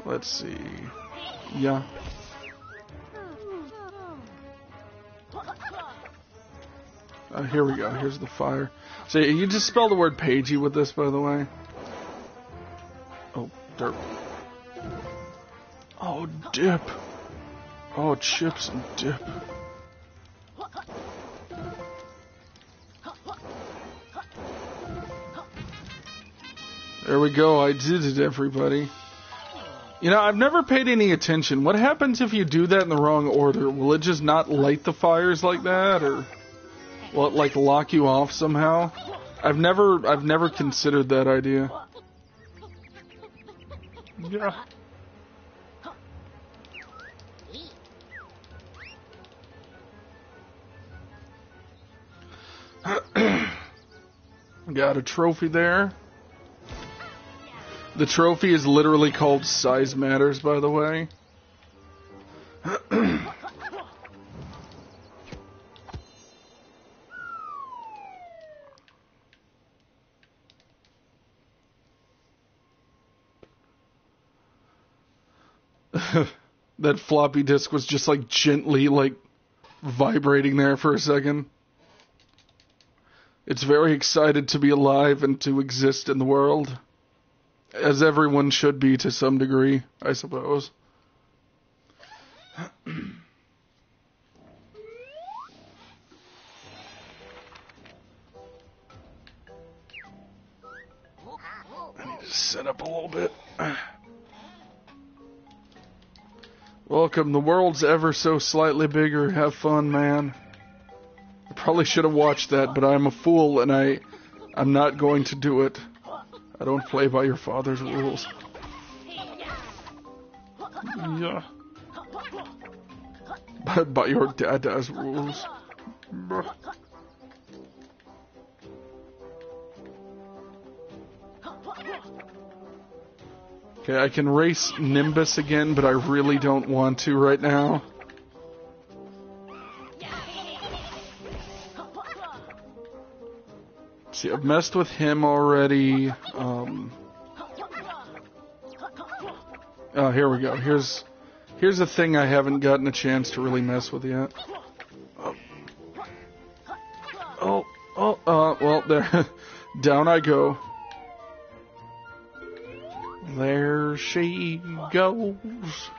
Let's see. Yeah. Here we go. Here's the fire. So you just spell the word Pagey with this, by the way. Oh, derp. Oh, dip. Oh, chips and dip. There we go. I did it, everybody. You know, I've never paid any attention. What happens if you do that in the wrong order? Will it just not light the fires like that, or will it like lock you off somehow? I've never considered that idea. Yeah. Got a trophy there. The trophy is literally called Size Matters, by the way. That floppy disk was just like gently like vibrating there for a second. It's very excited to be alive and to exist in the world. As everyone should be to some degree, I suppose. I need to set up a little bit. Welcome, the world's ever so slightly bigger. Have fun, man. I probably should have watched that, but I'm a fool and I'm not going to do it. I don't play by your father's rules. Yeah. By your dada's rules. Okay, I can race Nimbus again, but I really don't want to right now. See, I've messed with him already. Oh, here we go. Here's a thing I haven't gotten a chance to really mess with yet. Well, there. Down I go. There she goes.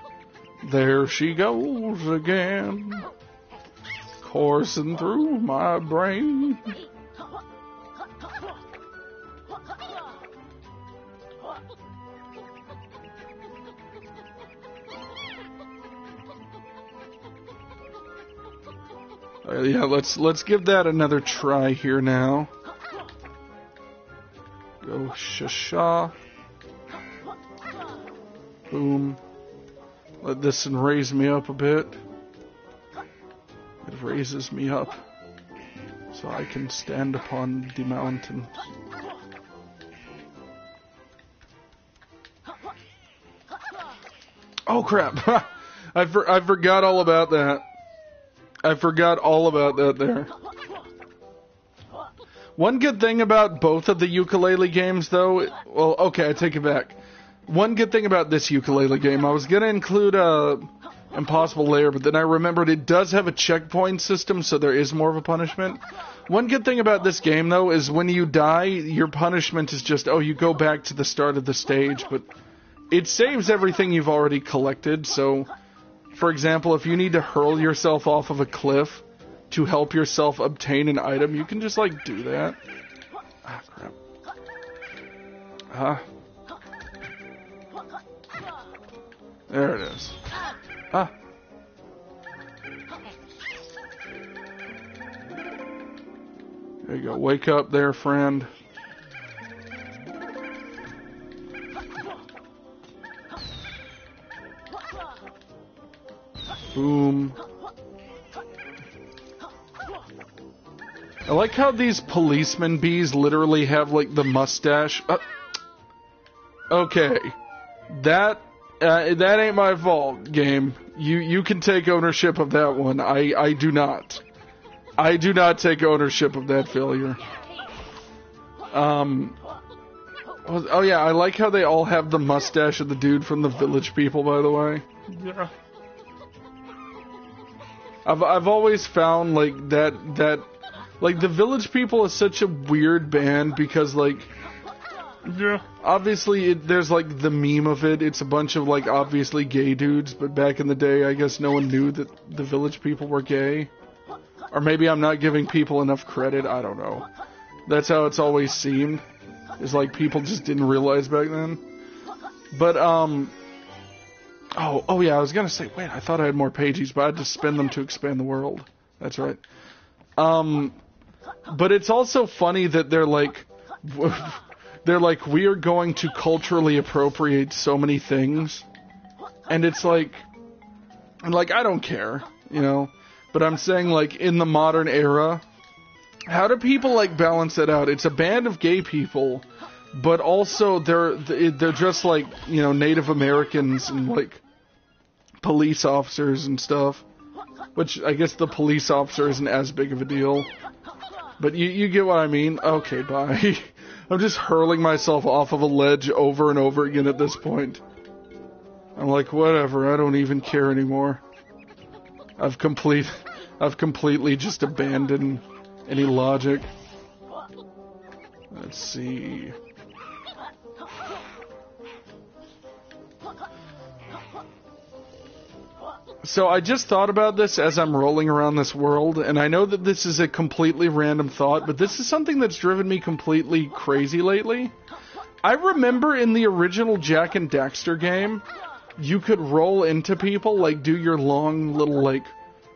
There she goes again. Coursing through my brain. Yeah, let's give that another try here now. Go sha-sha. Boom. Let this one raise me up a bit. It raises me up so I can stand upon the mountain. Oh crap! I forgot all about that. I forgot all about that there. One good thing about both of the Yooka-Laylee games, though... Well, okay, I take it back. One good thing about this Yooka-Laylee game, I was going to include Impossible Lair, but then I remembered it does have a checkpoint system, so there is more of a punishment. One good thing about this game, though, is when you die, your punishment is just, oh, you go back to the start of the stage, but it saves everything you've already collected. So, for example, if you need to hurl yourself off of a cliff to help yourself obtain an item, you can just, like, do that. Ah, crap. There it is. Ah. There you go. Wake up there, friend. Boom. I like how these policeman bees literally have, like, the mustache. Okay. That ain't my fault, game. You can take ownership of that one. I do not. I do not take ownership of that failure. Oh yeah, I like how they all have the mustache of the dude from the Village People, by the way. Yeah. I've always found, like, that like, the Village People is such a weird band because, like, yeah, obviously there's, like, the meme of it. It's a bunch of, like, obviously gay dudes, but back in the day, I guess no one knew that the Village People were gay. Or maybe I'm not giving people enough credit, I don't know. That's how it's always seemed. It's like people just didn't realize back then. But, oh yeah, I was gonna say, wait, I thought I had more pages, but I had to spend them to expand the world. That's right. But it's also funny that they're like, we are going to culturally appropriate so many things. And it's like, I don't care, you know? But I'm saying, like, in the modern era, how do people, like, balance it out? It's a band of gay people, but also they're just, like, you know, Native Americans and, like, police officers and stuff. Which, I guess the police officer isn't as big of a deal. But you get what I mean? Okay, bye. I'm just hurling myself off of a ledge over and over again at this point. I'm like, whatever, I don't even care anymore. I've completely just abandoned any logic. Let's see. So I just thought about this as I'm rolling around this world, and I know that this is a completely random thought, but this is something that's driven me completely crazy lately. I remember in the original Jak and Daxter game, you could roll into people, like do your long little, like,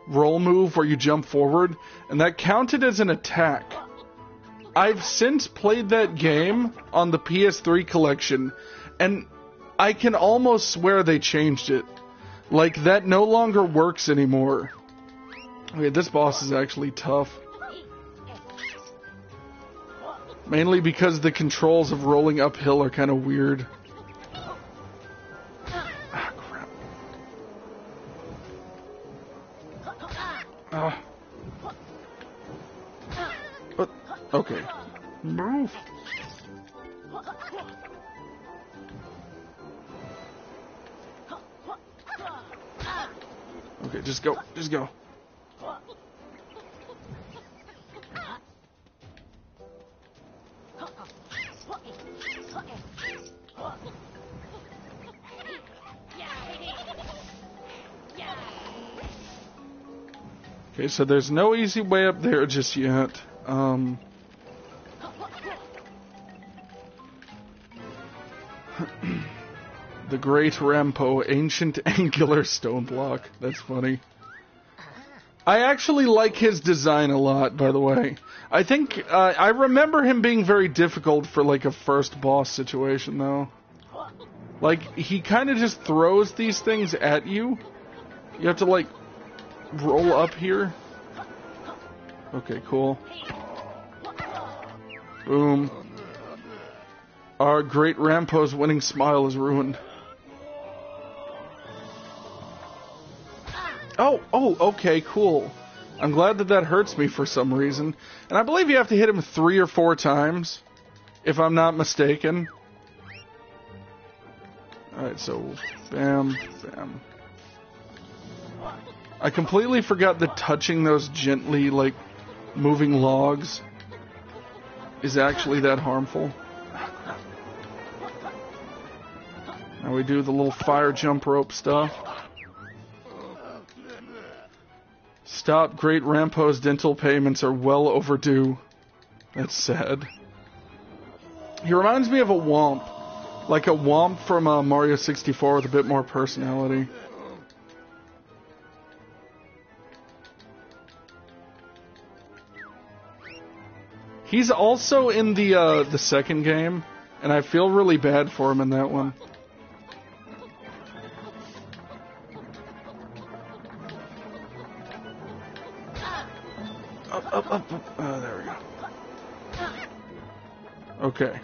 roll move where you jump forward, and that counted as an attack. I've since played that game on the PS3 collection, and I can almost swear they changed it. Like, that no longer works anymore. Okay, this boss is actually tough. Mainly because the controls of rolling uphill are kind of weird. Ah, crap. Okay. Move. Okay, just go. Just go. Okay, so there's no easy way up there just yet. The Great Rampo, ancient angular stone block. That's funny. I actually like his design a lot, by the way. I think, I remember him being very difficult for, like, a first boss situation, though. Like, he kind of just throws these things at you. You have to, like, roll up here. Okay, cool. Boom. Our Great Rampo's winning smile is ruined. Oh, okay, cool. I'm glad that hurts me for some reason. And I believe you have to hit him 3 or 4 times, if I'm not mistaken. Alright, so, bam, bam. I completely forgot that touching those gently, like, moving logs is actually that harmful. Now we do the little fire jump rope stuff. Stop, Great Rampo's dental payments are well overdue. That's sad. He reminds me of a Womp. Like a Womp from Mario 64 with a bit more personality. He's also in the second game, and I feel really bad for him in that one. Up. Oh, there we go. Okay.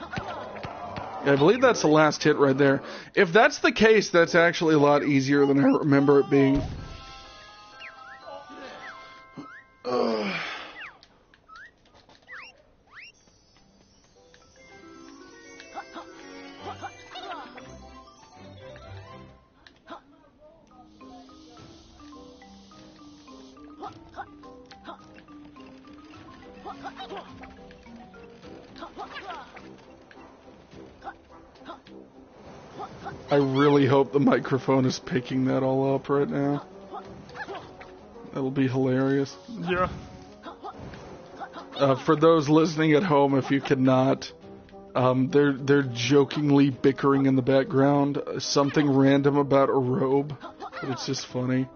Yeah, I believe that's the last hit right there. If that's the case, that's actually a lot easier than I remember it being. I really hope the microphone is picking that all up right now. That'll be hilarious. Yeah. For those listening at home, if you cannot, they're jokingly bickering in the background. Something random about a robe, but it's just funny.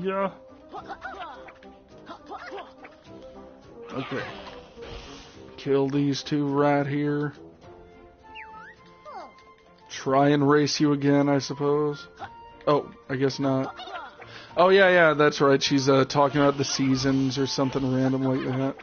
Yeah. Okay. Kill these two right here. Try and race you again, I suppose. Oh, I guess not. Oh, yeah, that's right. She's talking about the seasons or something random like that.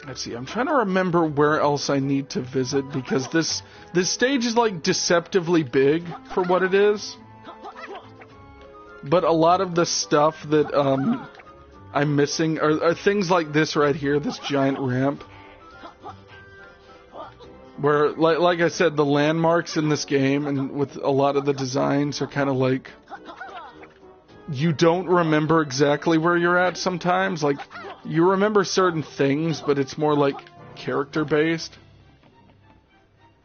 Let's see, I'm trying to remember where else I need to visit, because this stage is, like, deceptively big for what it is. But a lot of the stuff that, I'm missing are things like this right here, this giant ramp. Where, like I said, the landmarks in this game and with a lot of the designs are kind of like... You don't remember exactly where you're at sometimes. Like, you remember certain things, but it's more like character-based.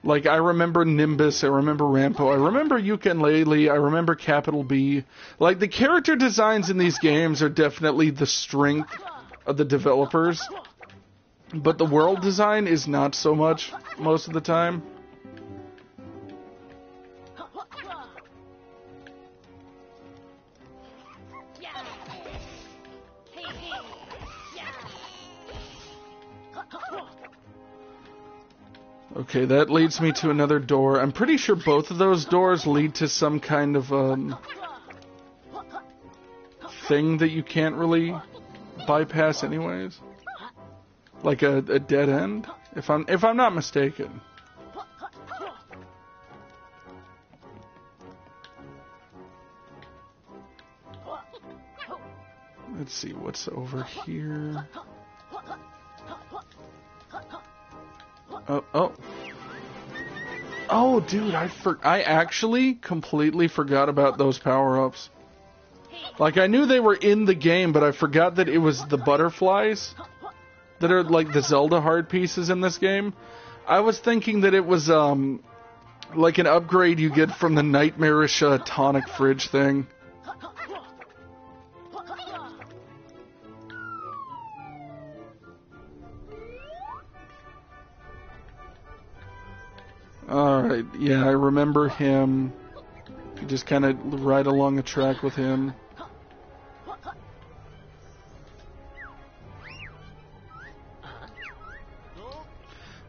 Like, I remember Nimbus, I remember Rampo, I remember Yooka-Laylee, I remember Capital B. Like, the character designs in these games are definitely the strength of the developers. But the world design is not so much, most of the time. Okay, that leads me to another door. I'm pretty sure both of those doors lead to some kind of thing that you can't really bypass anyways. Like a dead end, if I'm not mistaken. Let's see what's over here. Oh, dude, I actually completely forgot about those power-ups. Like, I knew they were in the game, but I forgot that it was the butterflies that are, like, the Zelda heart pieces in this game. I was thinking that it was, like an upgrade you get from the nightmarish, tonic fridge thing. Alright, yeah, I remember him. You just kind of ride along a track with him.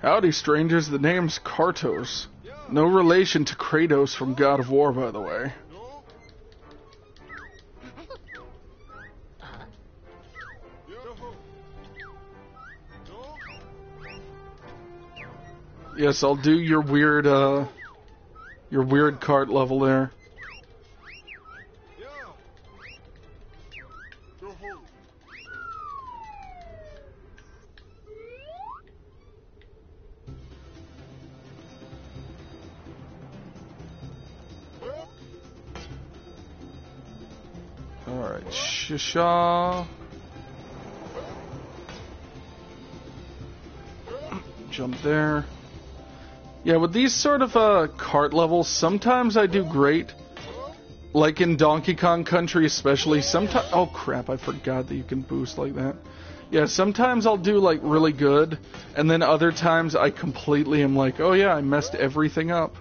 Howdy, strangers. The name's Kartos. No relation to Kratos from God of War, by the way. Yes, I'll do your weird cart level there. Alright, Shisha. jump there. Yeah, with these sort of cart levels, sometimes I do great. Like in Donkey Kong Country especially, sometimes... Oh crap, I forgot that you can boost like that. Yeah, sometimes I'll do like really good, and then other times I completely am like, oh yeah, I messed everything up.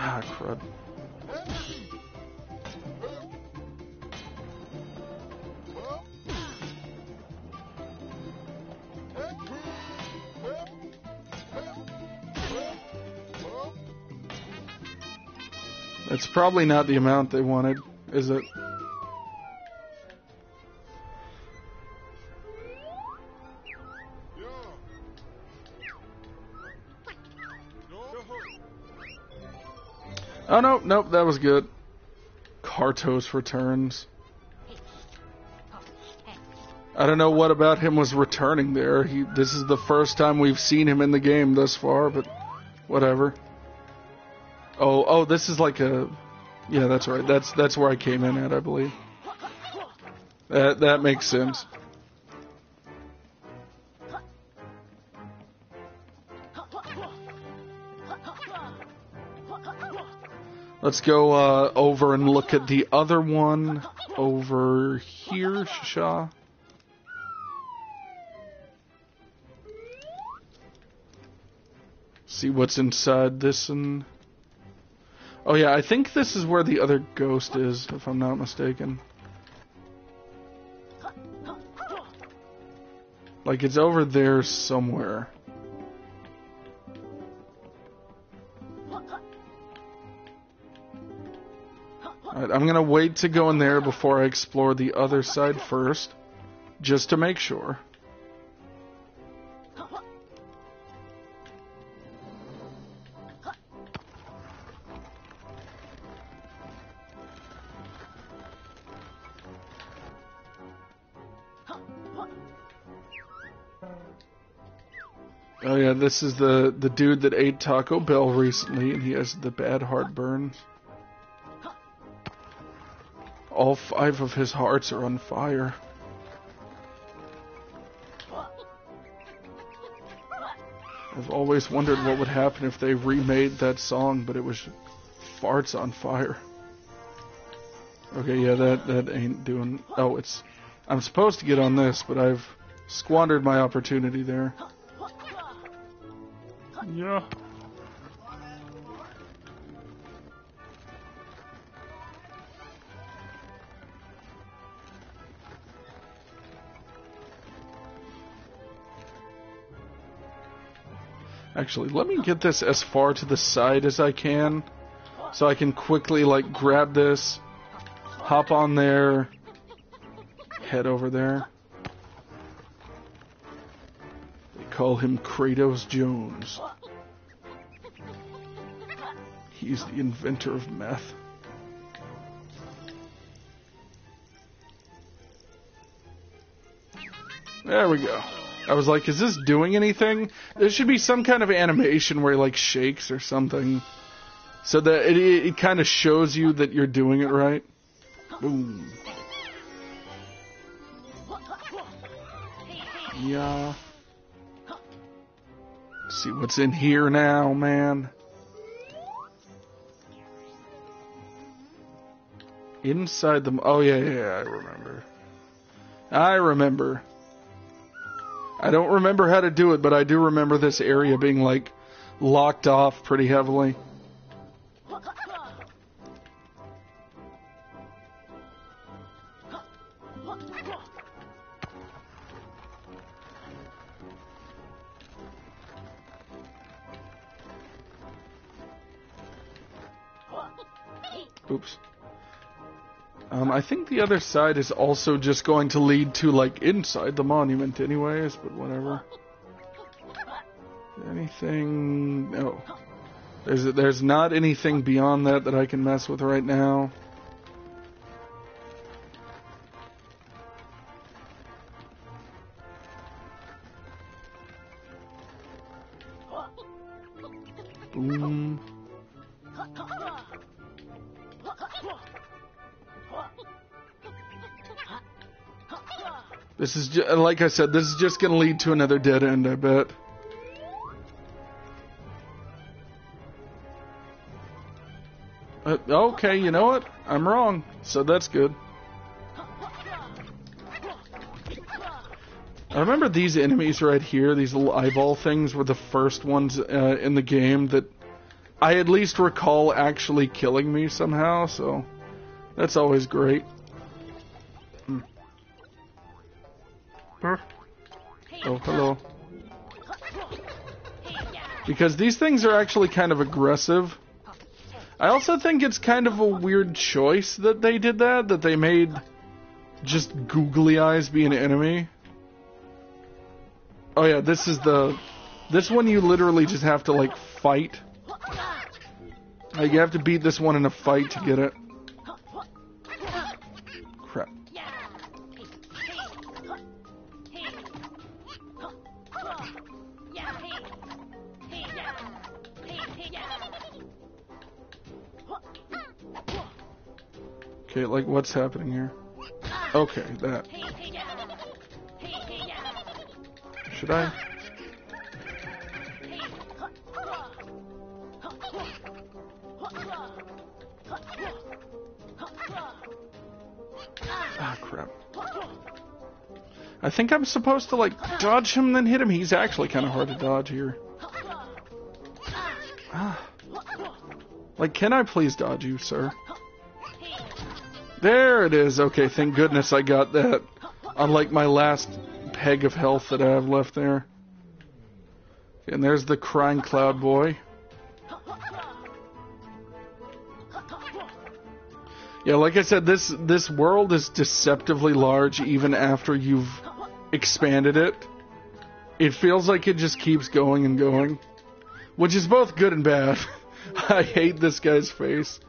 Ah, crud. It's probably not the amount they wanted, is it? Oh, no, nope, that was good. Kartos returns. I don't know what about him was returning there. This is the first time we've seen him in the game thus far, but whatever. Oh, this is like a... Yeah, that's right. That's where I came in at, I believe. That makes sense. Let's go over and look at the other one over here, Shasha. See what's inside this and... Oh yeah, I think this is where the other ghost is, if I'm not mistaken. Like, it's over there somewhere. Alright, I'm gonna wait to go in there before I explore the other side first, just to make sure. Oh yeah, this is the dude that ate Taco Bell recently, and he has the bad heartburn. All 5 of his hearts are on fire. I've always wondered what would happen if they remade that song, but it was farts on fire. Okay, yeah, that ain't doing... Oh, it's... I'm supposed to get on this, but I've squandered my opportunity there. Yeah. Actually, let me get this as far to the side as I can, so I can quickly, like, grab this, hop on there, head over there. They call him Kratos Jones. He's the inventor of meth. There we go. I was like, is this doing anything? There should be some kind of animation where he, like, shakes or something, so that it kind of shows you that you're doing it right. Boom. Yeah. See what's in here now, man. Inside the... Oh, yeah, I remember. I remember. I don't remember how to do it, but I do remember this area being, like, locked off pretty heavily. Oops. I think the other side is also just going to lead to, like, inside the monument anyways, but whatever. Anything... No. There's not anything beyond that I can mess with right now. Boom. This is, like I said, this is just going to lead to another dead end, I bet. Okay, you know what? I'm wrong, so that's good. I remember these enemies right here, these little eyeball things, were the first ones in the game that I at least recall actually killing me somehow, so that's always great. Oh, hello. Because these things are actually kind of aggressive. I also think it's kind of a weird choice that they did that they made just googly eyes be an enemy. Oh yeah, this one you literally just have to, like, fight. Like, you have to beat this one in a fight to get it. Crap. Okay, like, what's happening here? Okay, that. Should I? Ah, crap. I think I'm supposed to, like, dodge him then hit him. He's actually kind of hard to dodge here. Ah. Like, can I please dodge you, sir? There it is. Okay, thank goodness I got that. Unlike my last peg of health that I have left there. And there's the crying cloud boy. Yeah, like I said, this world is deceptively large even after you've expanded it. It feels like it just keeps going and going. Which is both good and bad. I hate this guy's face.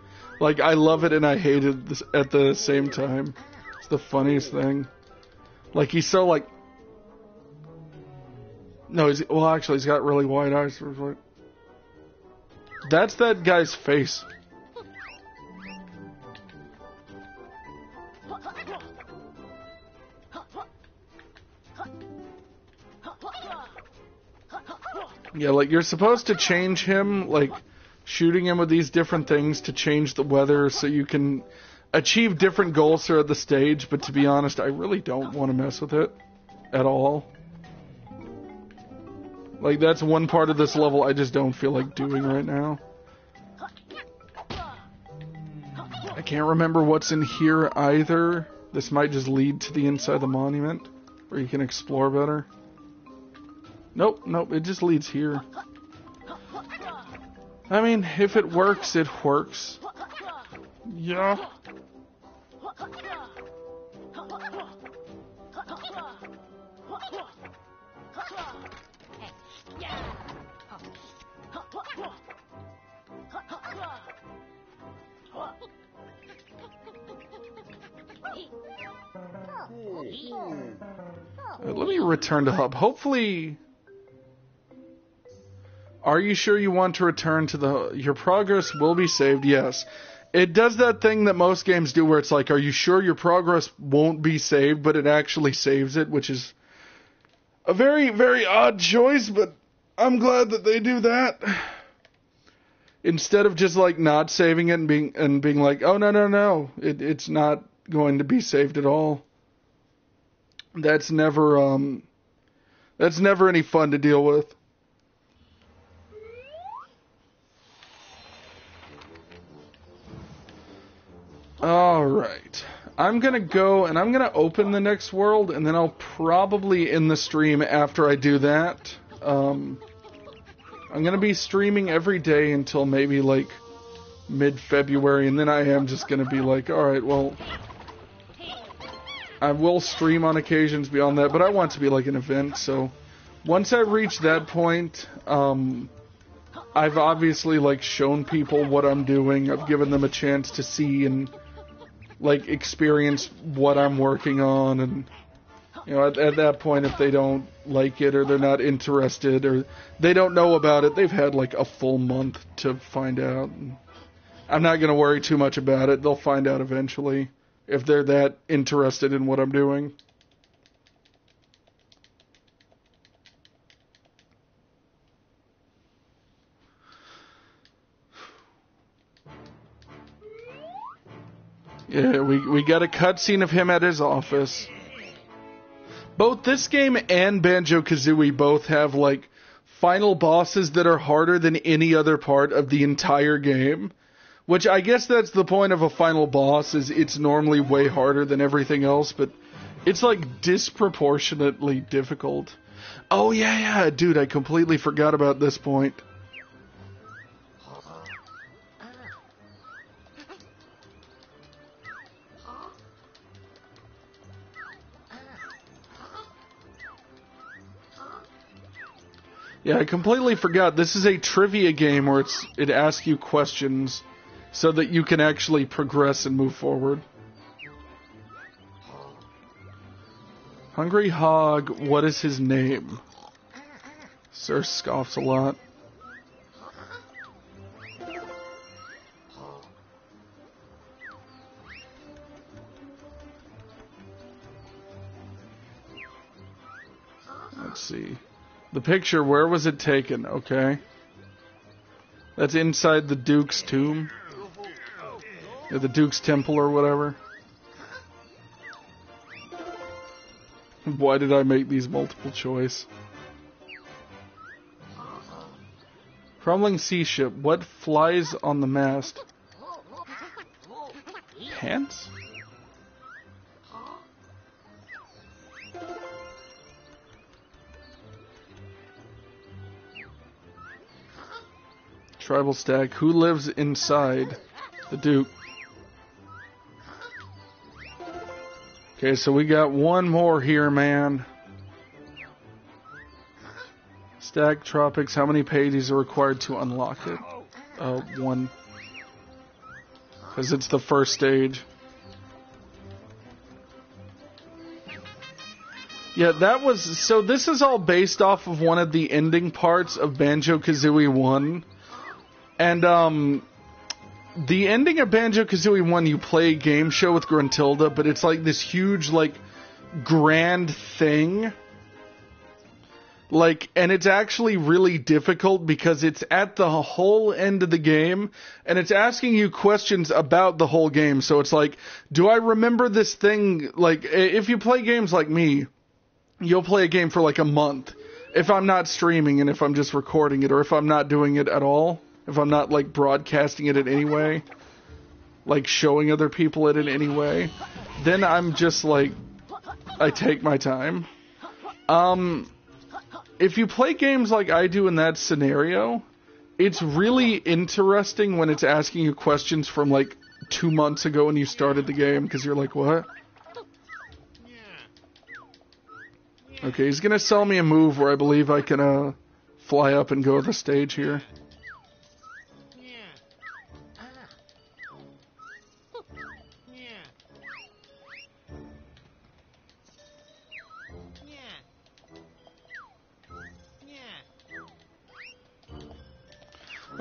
Like, I love it and I hate it at the same time. It's the funniest thing. Like, he's so, like... No, well, actually, he's got really wide eyes. That's that guy's face. Yeah, like, you're supposed to change him, like... shooting him with these different things to change the weather so you can achieve different goals throughout the stage, but to be honest, I really don't want to mess with it at all. Like, that's one part of this level I just don't feel like doing right now. I can't remember what's in here either. This might just lead to the inside of the monument, where you can explore better. Nope, it just leads here. I mean, if it works, it works. Yeah. Let me return to hub. Hopefully... Are you sure you want to return to the... Your progress will be saved, yes. It does that thing that most games do where it's like, are you sure your progress won't be saved, but it actually saves it, which is a very, very odd choice, but I'm glad that they do that. Instead of just, like, not saving it and being like, oh, no, it's not going to be saved at all. That's never any fun to deal with. Alright, I'm gonna go and I'm gonna open the next world, and then I'll probably end the stream after I do that. I'm gonna be streaming every day until maybe like mid-February, and then I am just gonna be like, alright, well, I will stream on occasions beyond that, but I want it to be like an event, so once I reach that point, I've obviously like shown people what I'm doing, I've given them a chance to see and like experience what I'm working on, and you know, at that point, if they don't like it or they're not interested or they don't know about it, they've had like a full month to find out. I'm not going to worry too much about it. They'll find out eventually if they're that interested in what I'm doing. Yeah, we got a cutscene of him at his office. Both this game and Banjo-Kazooie both have, like, final bosses that are harder than any other part of the entire game. Which I guess that's the point of a final boss, is it's normally way harder than everything else, but it's, like, disproportionately difficult. Oh, yeah, dude, I completely forgot about this point. Yeah, I completely forgot. This is a trivia game where it asks you questions so that you can actually progress and move forward. Hungry Hog, what is his name? Sir scoffs a lot. Let's see. The picture, where was it taken? Okay. That's inside the Duke's tomb. Or the Duke's temple or whatever. Why did I make these multiple choice? Crumbling sea ship. What flies on the mast? Pants? Tribal stack. Who lives inside? The Duke. Okay, so we got one more here, man. Stack Tropics. How many pages are required to unlock it? One. Because it's the first stage. Yeah, that was... So this is all based off of one of the ending parts of Banjo-Kazooie 1. And, the ending of Banjo-Kazooie 1, you play a game show with Gruntilda, but it's like this huge, like, grand thing. Like, and it's actually really difficult because it's at the whole end of the game, and it's asking you questions about the whole game. So it's like, do I remember this thing? Like, if you play games like me, you'll play a game for like a month. If I'm not streaming and if I'm just recording it, or if I'm not doing it at all. If I'm not, like, broadcasting it in any way, like, showing other people it in any way, then I'm just, like, I take my time. If you play games like I do in that scenario, it's really interesting when it's asking you questions from, like, 2 months ago when you started the game, because you're like, what? Okay, he's gonna sell me a move where I believe I can, fly up and go to the stage here.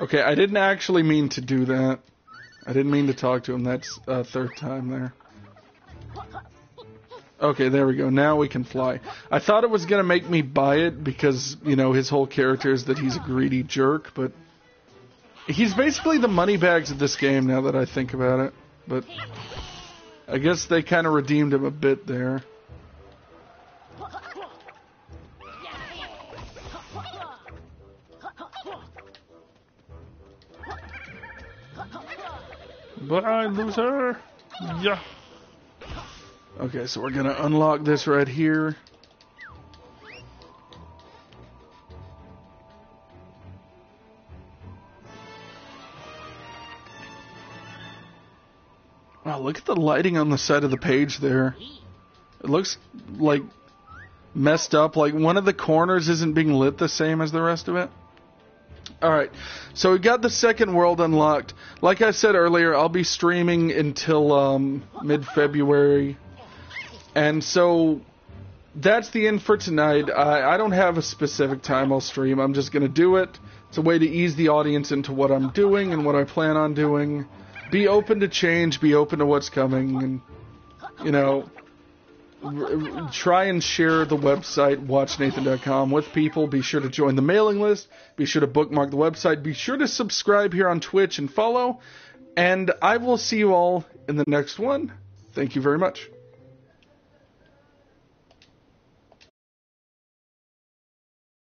Okay, I didn't actually mean to do that. I didn't mean to talk to him. That's third time there. Okay, there we go. Now we can fly. I thought it was going to make me buy it because, you know, his whole character is that he's a greedy jerk, but he's basically the moneybags of this game now that I think about it. But I guess they kind of redeemed him a bit there. Bye, loser. Yeah. Okay, so we're gonna unlock this right here. Wow, look at the lighting on the side of the page there. It looks like messed up, like one of the corners isn't being lit the same as the rest of it. Alright, so we got the second world unlocked. Like I said earlier, I'll be streaming until mid-February. And so that's the end for tonight. I don't have a specific time I'll stream. I'm just going to do it. It's a way to ease the audience into what I'm doing and what I plan on doing. Be open to change, be open to what's coming, and, you know, try and share the website, watchnathan.com, with people. Be sure to join the mailing list. Be sure to bookmark the website. Be sure to subscribe here on Twitch and follow. And I will see you all in the next one. Thank you very much.